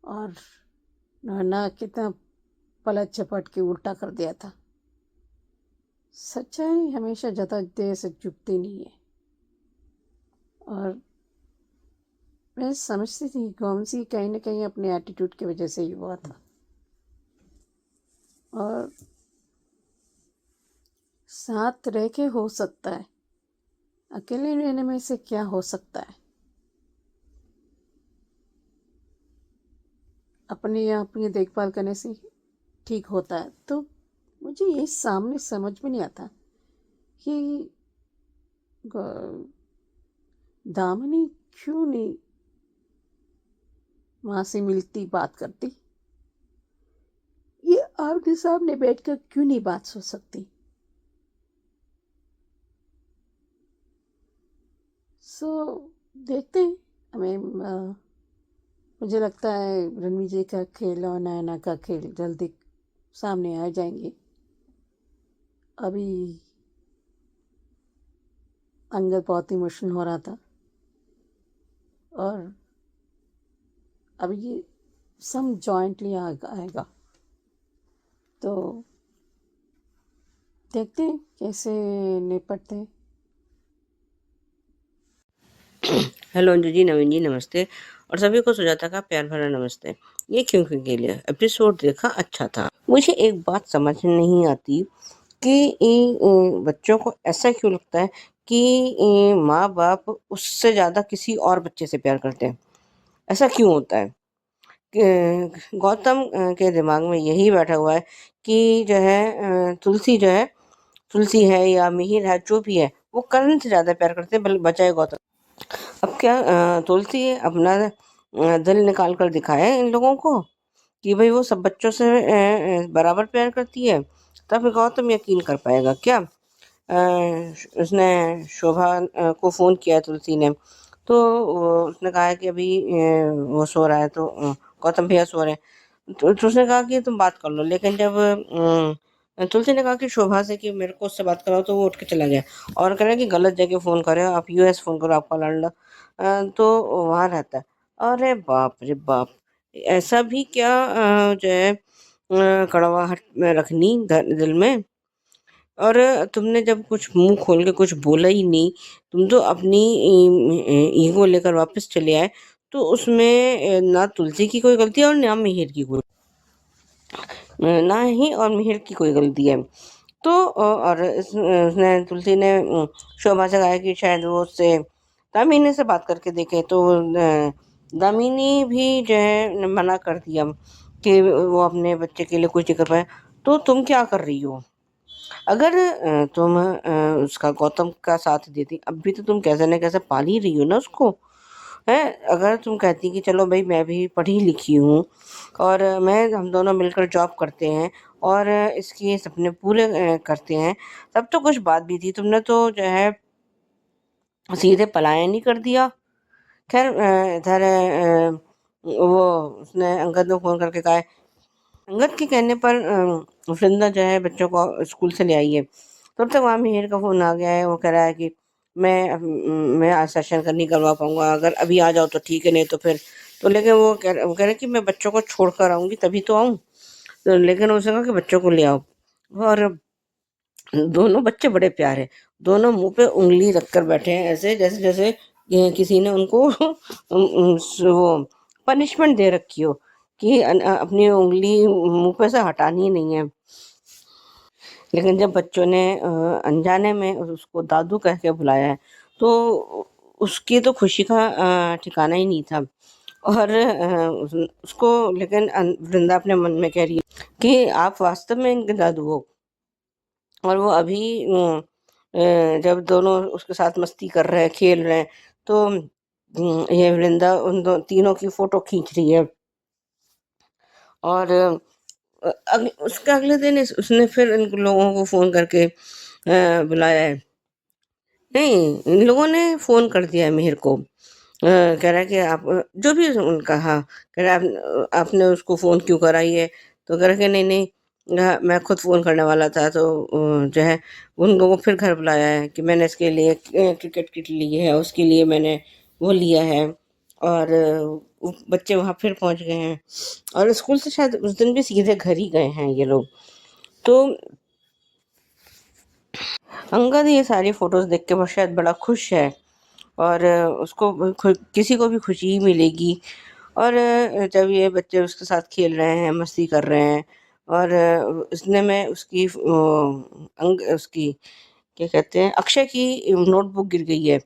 और ना कितना पलट झपट के उल्टा कर दिया था। सच्चाई हमेशा ज़्यादा देर से चुपती नहीं है, और मैं समझती थी गोमसी कहीं ना कहीं अपने एटीट्यूड की वजह से ही हुआ था, और साथ रह के हो सकता है, अकेले रहने में से क्या हो सकता है। अपनी अपनी देखभाल करने से ठीक होता है। तो मुझे ये सामने समझ में नहीं आता कि दामिनी क्यों नहीं वहाँ से मिलती, बात करती, ये आपके सामने बैठकर क्यों नहीं बात सोच सकती। देखते हैं। मुझे लगता है रणवीर जी का खेल और नयना का खेल जल्दी सामने आ जाएंगे। अभी अंगद बहुत इमोशनल हो रहा था, और अभी ये सम जॉइंटली आएगा, तो देखते हैं कैसे निपटते हैं। हेलो अंजू जी, नवीन जी नमस्ते, और सभी को सुजाता का प्यार भरा नमस्ते। ये क्यों के लिए एपिसोड देखा, अच्छा था। मुझे एक बात समझ नहीं आती कि बच्चों को ऐसा क्यों लगता है कि माँ बाप उससे ज़्यादा किसी और बच्चे से प्यार करते हैं। ऐसा क्यों होता है? गौतम के दिमाग में यही बैठा हुआ है कि जो है तुलसी है या मिहिर है, जो भी है, वो करण से ज़्यादा प्यार करते हैं बजाय गौतम। अब क्या तुलसी अपना दिल निकाल कर दिखाए इन लोगों को कि भाई वो सब बच्चों से बराबर प्यार करती है, तब गौतम यकीन कर पाएगा क्या? उसने शोभा को फ़ोन किया तुलसी ने, तो उसने कहा है कि अभी वो सो रहा है, तो गौतम भैया सो रहे हैं, तो उसने कहा कि तुम बात कर लो। लेकिन जब तुलसी ने कहा कि शोभा से कि मेरे को उससे बात कराओ, तो वो उठ के चला गया और कह रहा है कि गलत जगह फ़ोन करे, आप यूएस फ़ोन करो, आपका लाडला तो वहाँ रहता है। अरे बाप रे बाप! ऐसा भी क्या जो है कड़वाहट में रखनी दिल में। और तुमने जब कुछ मुंह खोल के कुछ बोला ही नहीं, तुम तो अपनी ईगो लेकर वापस चले आए, तो उसमें ना तुलसी की कोई गलती है और ना मिहिर की कोई ना ही और मिहिर की कोई गलती है। तो और उसने तुलसी ने शोभा से कहा कि शायद वो उससे दामिनी से बात करके देखे, तो दामिनी भी जो है मना कर दिया कि वो अपने बच्चे के लिए कुछ नहीं कर पाए। तो तुम क्या कर रही हो? अगर तुम उसका गौतम का साथ देती, अब भी तो तुम कैसे न कैसे पाल ही रही हो ना उसको, है। अगर तुम कहती कि चलो भाई मैं भी पढ़ी लिखी हूँ और हम दोनों मिलकर जॉब करते हैं और इसके सपने पूरे करते हैं, तब तो कुछ बात भी थी। तुमने तो जो है सीधे पलायन ही कर दिया। खैर इधर वो उसने अंगद को फ़ोन करके कहा है, अंगद के कहने पर वृंदा जो है बच्चों को स्कूल से ले आई है। तब तक वहाँ मिहिर का फ़ोन आ गया है, वो कह रहा है कि मैं आज सेशन का नहीं करवा पाऊँगा, अगर अभी आ जाओ तो ठीक है, नहीं तो फिर तो। लेकिन वो कह रहे हैं कि मैं बच्चों को छोड़ कर आऊँगी तभी तो आऊँ। तो लेकिन उसने कहा कि बच्चों को ले आओ। और दोनों बच्चे बड़े प्यारे, दोनों मुँह पे उँगली रख कर बैठे हैं, ऐसे जैसे जैसे किसी ने उनको वो पनिशमेंट दे रखी हो कि अपनी उँगली मुँह पे से हटानी ही नहीं है। लेकिन जब बच्चों ने अनजाने में उसको दादू कह के बुलाया है, तो उसकी तो खुशी का ठिकाना ही नहीं था। और उसको लेकिन वृंदा अपने मन में कह रही है कि आप वास्तव में इनके दादू हो। और वो अभी जब दोनों उसके साथ मस्ती कर रहे हैं, खेल रहे हैं, तो ये वृंदा उन तीनों की फोटो खींच रही है। और उसके अगले दिन उसने फिर इन लोगों को फोन करके बुलाया है। नहीं, इन लोगों ने फोन कर दिया है मिहिर को। कह रहा है कि आप जो भी उनका, हाँ, कह रहा है आपने उसको फ़ोन क्यों करा ये? तो कह रहा कि नहीं, नहीं, मैं खुद फ़ोन करने वाला था। तो जो है उन लोगों को फिर घर बुलाया है कि मैंने इसके लिए क्रिकेट किट ली है, उसके लिए मैंने वो लिया है। और वो बच्चे वहाँ फिर पहुँच गए हैं और स्कूल से शायद उस दिन भी सीधे घर ही गए हैं ये लोग। तो अंगद ये सारी फ़ोटोज़ देख के शायद बड़ा खुश है और उसको किसी को भी खुशी ही मिलेगी। और जब ये बच्चे उसके साथ खेल रहे हैं, मस्ती कर रहे हैं और इतने में उसकी उसकी क्या कहते हैं, अक्षय की नोटबुक गिर गई है।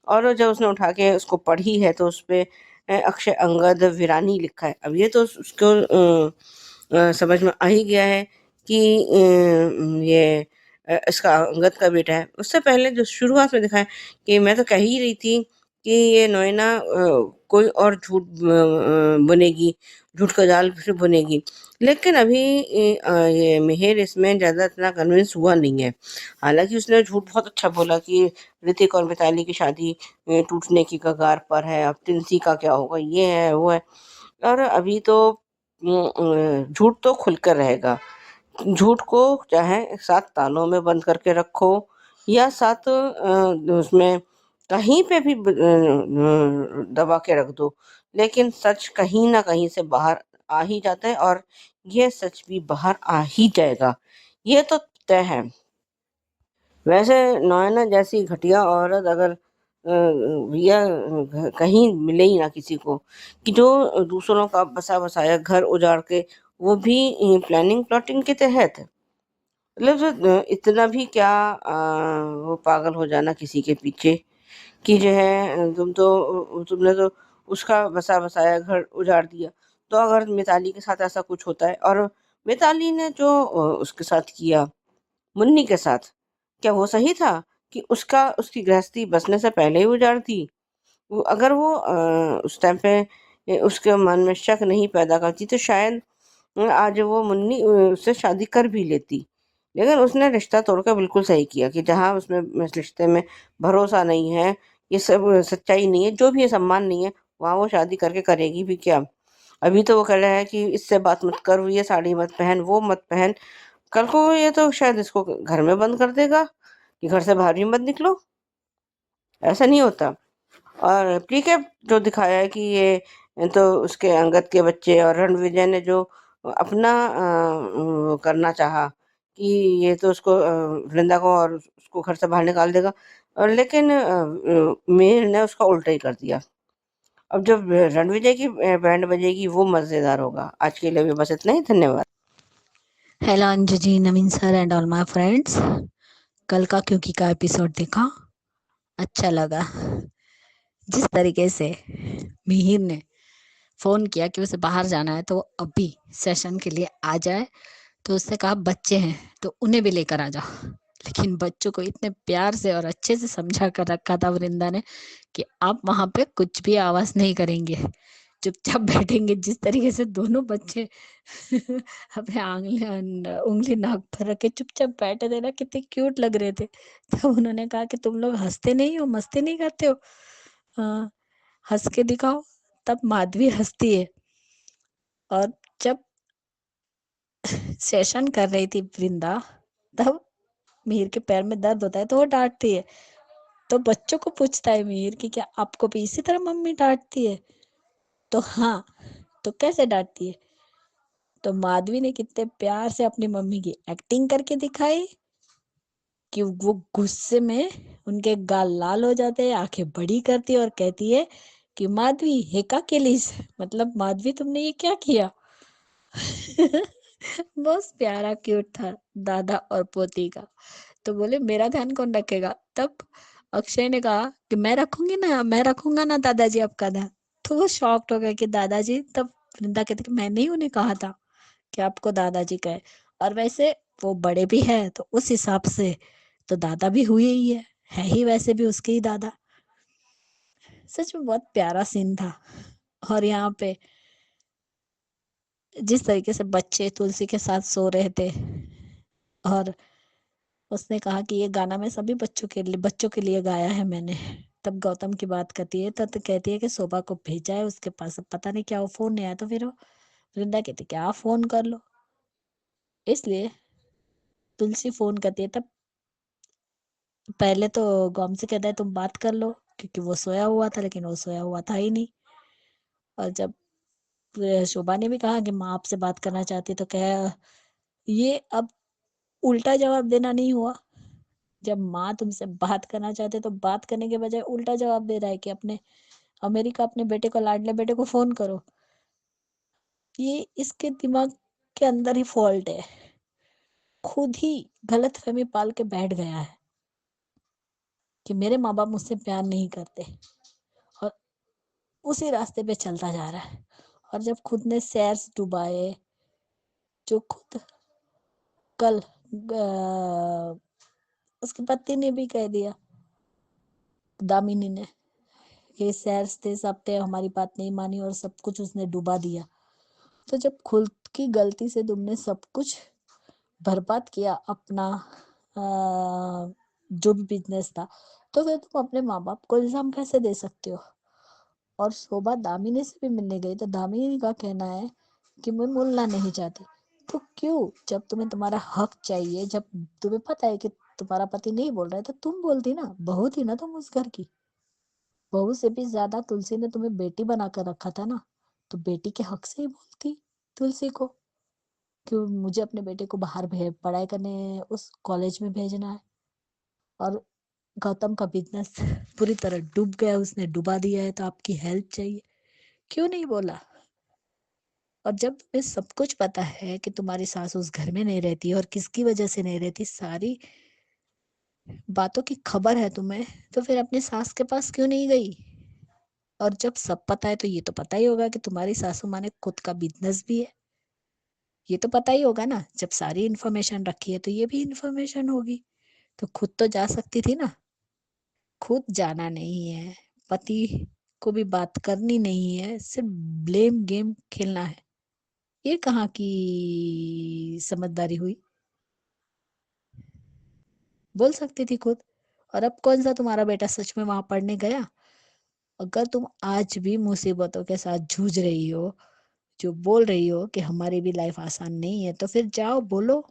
और जब उसने उठा के उसको पढ़ी है तो उसपे अक्षय अंगद वीरानी लिखा है। अब ये तो उसको समझ में आ ही गया है कि ये इसका अंगद का बेटा है। उससे पहले जो शुरुआत में दिखाया कि मैं तो कह ही रही थी कि ये नोएना कोई और झूठ बुनेगी, झूठ का जाल फिर बुनेगी। लेकिन अभी ये मिहिर इसमें ज़्यादा इतना कन्विंस हुआ नहीं है। हालाँकि उसने झूठ बहुत अच्छा बोला कि ऋतिक और मिताली की शादी टूटने की कगार पर है, अब टिंसी का क्या होगा, ये है, वो है। और अभी तो झूठ तो खुलकर रहेगा। झूठ को चाहे 7 तालों में बंद करके रखो या 7 उसमें कहीं पे भी दबा के रख दो, लेकिन सच कहीं न कहीं से बाहर आ ही जाता है और ये सच भी बाहर आ ही जाएगा। ये तो तय है। वैसे नयना जैसी घटिया औरत अगर या कहीं मिले ही ना किसी को, कि जो दूसरों का बसा बसाया घर उजाड़ के, वो भी प्लानिंग प्लॉटिंग के तहत, मतलब जो इतना भी क्या वो पागल हो जाना किसी के पीछे कि जो है तुमने तो उसका बसा बसाया घर उजाड़ दिया। तो अगर मिताली के साथ ऐसा कुछ होता है और मिताली ने जो उसके साथ किया, मुन्नी के साथ, क्या वो सही था कि उसकी गृहस्थी बसने से पहले ही उजाड़ दी? वो अगर वो उस टाइम पे उसके मन में शक नहीं पैदा करती तो शायद आज वो मुन्नी उससे शादी कर भी लेती। लेकिन उसने रिश्ता तोड़कर बिल्कुल सही किया कि जहाँ उसमें इस रिश्ते में भरोसा नहीं है, ये सब सच्चाई नहीं है, जो भी है सम्मान नहीं है, वहाँ वो शादी करके करेगी भी क्या? अभी तो वो कह रहा है कि इससे बात मत कर, ये साड़ी मत पहन, वो मत पहन। कल को ये तो शायद इसको घर में बंद कर देगा कि घर से बाहर भी मत निकलो। ऐसा नहीं होता। और प्रीकेप जो दिखाया है कि ये तो उसके अंगद के बच्चे और रणविजय ने जो अपना करना चाहा कि ये तो उसको वृंदा को और उसको घर से बाहर निकाल देगा, और लेकिन मिहिर ने उसका उल्टा ही कर दिया। अब जब रणविजय की बैंड बजेगी वो मज़ेदार होगा। आज के लिए भी बस इतना ही। धन्यवाद। Hello Anju ji, Naveen sir and all my friends. कल का क्योंकि का एपिसोड देखा, अच्छा लगा। जिस तरीके से मिहिर ने फोन किया कि उसे बाहर जाना है तो वो अभी सेशन के लिए आ जाए, तो उससे कहा बच्चे हैं तो उन्हें भी लेकर आ जाओ। लेकिन बच्चों को इतने प्यार से और अच्छे से समझा कर रखा था वृंदा ने कि आप वहां पे कुछ भी आवाज नहीं करेंगे, चुपचाप बैठेंगे। जिस तरीके से दोनों बच्चे अपने उंगली नाक पर रखे चुपचाप बैठे थे ना, कितने क्यूट लग रहे थे। तब उन्होंने कहा कि तुम लोग हंसते नहीं हो, मस्ती नहीं करते हो, हाँ, हंस के दिखाओ। तब माधवी हंसती है। और जब सेशन कर रही थी वृंदा, तब मिहिर के पैर में दर्द होता है तो वो डांटती है। तो बच्चों को पूछता है मिहिर कि क्या आपको भी इसी तरह मम्मी डांटती है? तो हाँ, तो कैसे डांटती है? तो माधवी ने कितने प्यार से अपनी मम्मी की एक्टिंग करके दिखाई कि वो गुस्से में उनके गाल लाल हो जाते हैं, आंखें बड़ी करती है और कहती है कि माधवी हेका केलिस, मतलब माधवी तुमने ये क्या किया? बहुत प्यारा क्यूट था दादा और पोती का। तो बोले मेरा ध्यान कौन रखेगा? तब अक्षय ने कहा कि मैं रखूंगी ना, मैं रखूंगा ना दादाजी आपका ध्यान। तो वो शॉक्ड हो गए कि दादाजी। तब वृंदा कहती कि मैंने ही उन्हें कहा था कि आपको दादाजी कहे। और वैसे वो बड़े भी है तो उस हिसाब से तो दादा भी हुए ही है ही वैसे भी उसके ही दादा। सच में बहुत प्यारा सीन था। और यहाँ पे जिस तरीके से बच्चे तुलसी के साथ सो रहे थे, और उसने कहा कि ये गाना मैं सभी बच्चों के लिए गाया है मैंने। तब गौतम की बात करती है, तब तो कहती है कि शोभा को भेजा है उसके पास, अब पता नहीं क्या वो फोन नहीं आया। तो फिर वो वृंदा कहती क्या आप फोन कर लो। इसलिए तुलसी फोन करती है। तब पहले तो गौम से कहता है तुम बात कर लो, क्योंकि वो सोया हुआ था, लेकिन वो सोया हुआ था ही नहीं। और जब शोभा ने भी कहा कि माँ आपसे बात करना चाहती है, तो कह ये अब उल्टा जवाब देना नहीं हुआ। जब माँ तुमसे बात करना चाहते तो बात करने के बजाय उल्टा जवाब दे रहा है कि अपने अमेरिका अपने बेटे को, लाडले बेटे को फोन करो। ये इसके दिमाग के अंदर ही फॉल्ट है, खुद ही गलत फहमी पाल के बैठ गया है कि मेरे माँ बाप मुझसे प्यार नहीं करते, और उसी रास्ते पे चलता जा रहा है। और जब खुद ने सैर्स डुबाए, जो खुद कल उसकी पत्नी ने भी कह दिया, दामिनी ने, कि सैर्स थे सब थे, हमारी बात नहीं मानी और सब कुछ उसने डुबा दिया। तो जब खुद की गलती से तुमने सब कुछ बर्बाद किया अपना जो भी बिजनेस था, तो फिर तुम अपने माँ बाप को इल्जाम कैसे दे सकते हो? और शोभा दामिनी से भी मिलने गई तो दामिनी का कहना है कि मैं मिलना नहीं चाहती। तो क्यों? जब तुम्हें तुम्हारा हक चाहिए, जब तुम्हें पता है कि तुम्हारा पति नहीं बोल रहा है, तो तुम बोलती ना, बहू थी ना तुम उस घर की। बहू से भी ज्यादा तुलसी ने तुम्हें बेटी बना कर रखा था ना, तो बेटी के हक से ही बोलती तुलसी को कि मुझे अपने बेटे को बाहर पढ़ाई करने उस कॉलेज में भेजना है। और गौतम का बिजनेस पूरी तरह डूब गया, उसने डुबा दिया है, तो आपकी हेल्प चाहिए, क्यों नहीं बोला? और जब तुम्हें सब कुछ पता है कि तुम्हारी सास उस घर में नहीं रहती और किसकी वजह से नहीं रहती, सारी बातों की खबर है तुम्हें, तो फिर अपनी सास के पास क्यों नहीं गई? और जब सब पता है तो ये तो पता ही होगा कि तुम्हारी सासू माँ ने खुद का बिजनेस भी है। ये तो पता ही होगा ना, जब सारी इन्फॉर्मेशन रखी है तो ये भी इन्फॉर्मेशन होगी। तो खुद तो जा सकती थी ना। खुद जाना नहीं है, पति को भी बात करनी नहीं है, सिर्फ ब्लेम गेम खेलना है। ये कहाँ की समझदारी हुई? बोल सकती थी खुद। और अब कौन सा तुम्हारा बेटा सच में वहां पढ़ने गया? अगर तुम आज भी मुसीबतों के साथ जूझ रही हो, जो बोल रही हो कि हमारी भी लाइफ आसान नहीं है, तो फिर जाओ बोलो।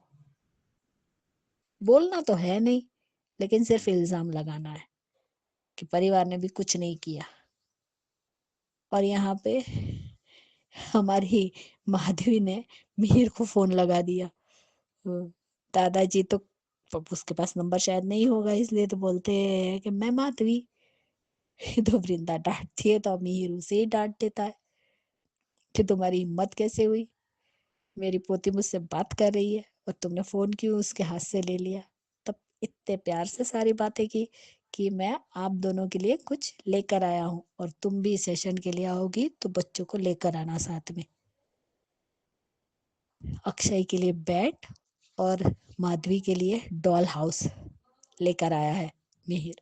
बोलना तो है नहीं, लेकिन सिर्फ इल्जाम लगाना है कि परिवार ने भी कुछ नहीं किया। और यहाँ पे हमारी माधवी ने मिहिर को फोन लगा दिया। दादाजी तो, अब उसके पास नंबर शायद नहीं होगा, इसलिए तो बोलते हैं कि मैं माधवी। तो वृंदा डांटती है तो मिहिर उसे ही डांट देता है कि तुम्हारी हिम्मत कैसे हुई, मेरी पोती मुझसे बात कर रही है और तुमने फोन क्यों उसके हाथ से ले लिया। तब इतने प्यार से सारी बातें की कि मैं आप दोनों के लिए कुछ लेकर आया हूँ, और तुम भी सेशन के लिए आओगी तो बच्चों को लेकर आना साथ में। अक्षय के लिए बैट और माधवी के लिए डॉल हाउस लेकर आया है मिहिर।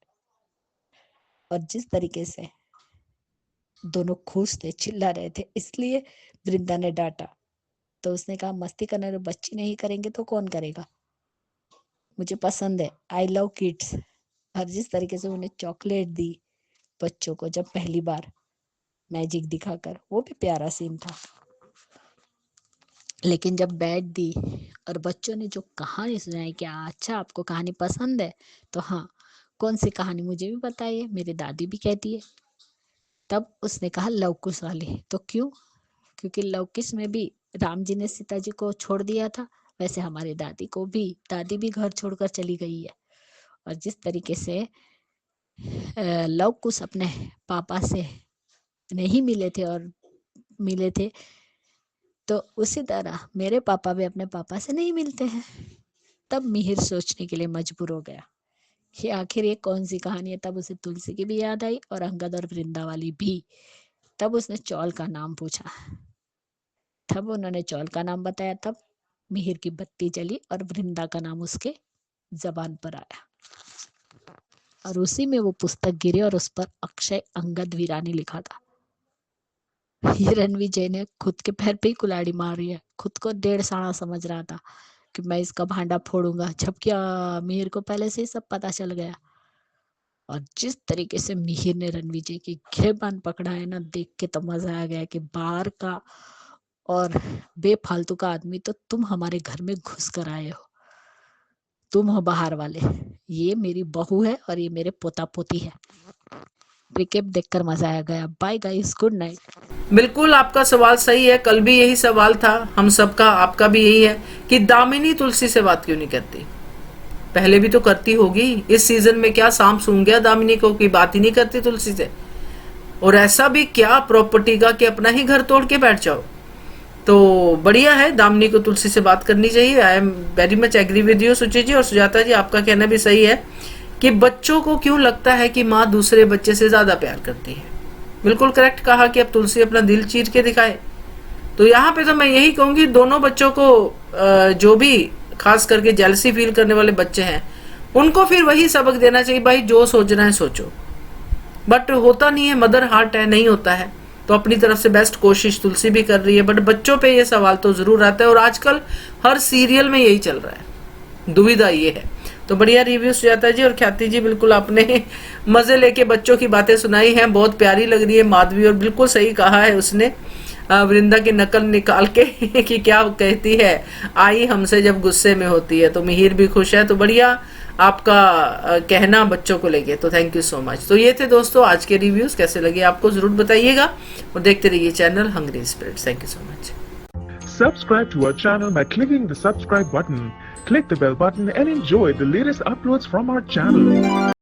और जिस तरीके से दोनों खुश थे, चिल्ला रहे थे, इसलिए वृंदा ने डांटा। तो उसने कहा मस्ती करने तो बच्ची नहीं करेंगे तो कौन करेगा? मुझे पसंद है, आई लव किड्स। और जिस तरीके से उन्हें चॉकलेट दी बच्चों को जब पहली बार मैजिक दिखाकर, वो भी प्यारा सीन था। लेकिन जब बैठ दी और बच्चों ने जो कहानी सुनाई कि अच्छा आपको कहानी पसंद है, तो हाँ, कौन सी कहानी मुझे भी बताइए, मेरी दादी भी कहती है। तब उसने कहा लवकुश वाली। तो क्यों? क्योंकि लवकुश में भी राम जी ने सीता जी को छोड़ दिया था, वैसे हमारी दादी भी घर छोड़कर चली गई है। और जिस तरीके से लवकुश अपने पापा से नहीं मिले थे, और मिले थे तो उसी तरह मेरे पापा भी अपने पापा से नहीं मिलते हैं। तब मिहिर सोचने के लिए मजबूर हो गया कि आखिर ये कौन सी कहानी है। तब उसे तुलसी की भी याद आई और अंगद और वृंदा वाली भी। तब उसने चौल का नाम पूछा। तब उन्होंने चौल का नाम बताया। तब मिहिर की बत्ती जली और वृंदा का नाम उसके जबान पर आया और उसी में वो पुस्तक गिरी और उस पर अक्षय अंगद वीरानी लिखा था। ये रणविजय ने खुद के पैर पे ही कुल्हाड़ी मारी है। खुद को 1.5 साल समझ रहा था कि मैं इसका भांडा फोड़ूंगा, जबकि मिहिर को पहले से ही सब पता चल गया। और जिस तरीके से मिहिर ने रणविजय की गिरबान पकड़ा है ना, देख के तो मजा आ गया कि बाहर का और बेफालतू का आदमी तो तुम हमारे घर में घुस कर आए हो। तुम हो बाहर वाले। ये मेरी बहू है और ये मेरे पोता पोती है। रिकेप देखकर मजा आ गया। Bye guys, good night. बिल्कुल आपका सवाल सही है। कल भी यही सवाल था हम सबका, आपका भी यही है कि दामिनी तुलसी से बात क्यों नहीं करती। पहले भी तो करती होगी, इस सीजन में क्या सांप सूंघ गया दामिनी को कि बात ही नहीं करती तुलसी से। और ऐसा भी क्या प्रॉपर्टी का कि अपना ही घर तोड़ के बैठ जाओ। तो बढ़िया है, दामिनी को तुलसी से बात करनी चाहिए। I am very much agree with you Suchi ji. और सुजाता जी, आपका कहना भी सही है कि बच्चों को क्यों लगता है कि माँ दूसरे बच्चे से ज्यादा प्यार करती है। बिल्कुल करेक्ट कहा कि अब तुलसी अपना दिल चीर के दिखाए। तो यहाँ पे तो मैं यही कहूंगी, दोनों बच्चों को जो भी खास करके जेलसी फील करने वाले बच्चे हैं, उनको फिर वही सबक देना चाहिए, भाई जो सोचना है सोचो। बट होता नहीं है, मदर हार्ट है, नहीं होता है। तो अपनी तरफ से बेस्ट कोशिश तुलसी भी कर रही है, बट बच्चों पे ये सवाल तो जरूर आता है। और आजकल हर सीरियल में यही चल रहा है, दुविधा ये है। तो बढ़िया रिव्यू सुजाता जी। और ख्याति जी, बिल्कुल आपने मजे लेके बच्चों की बातें सुनाई हैं, बहुत प्यारी लग रही है माधवी। और बिल्कुल सही कहा है उसने वृंदा की नकल निकाल के कि क्या कहती है, आई हमसे जब गुस्से में होती है। तो मिहिर भी खुश है। तो बढ़िया आपका कहना बच्चों को लेके, तो थैंक यू सो मच। तो ये थे दोस्तों आज के रिव्यूज, कैसे लगे आपको जरूर बताइएगा और देखते रहिए channel hungry spirits. Thank you so much. Subscribe to our channel by clicking the subscribe button. Click the bell button and enjoy the latest uploads from our channel.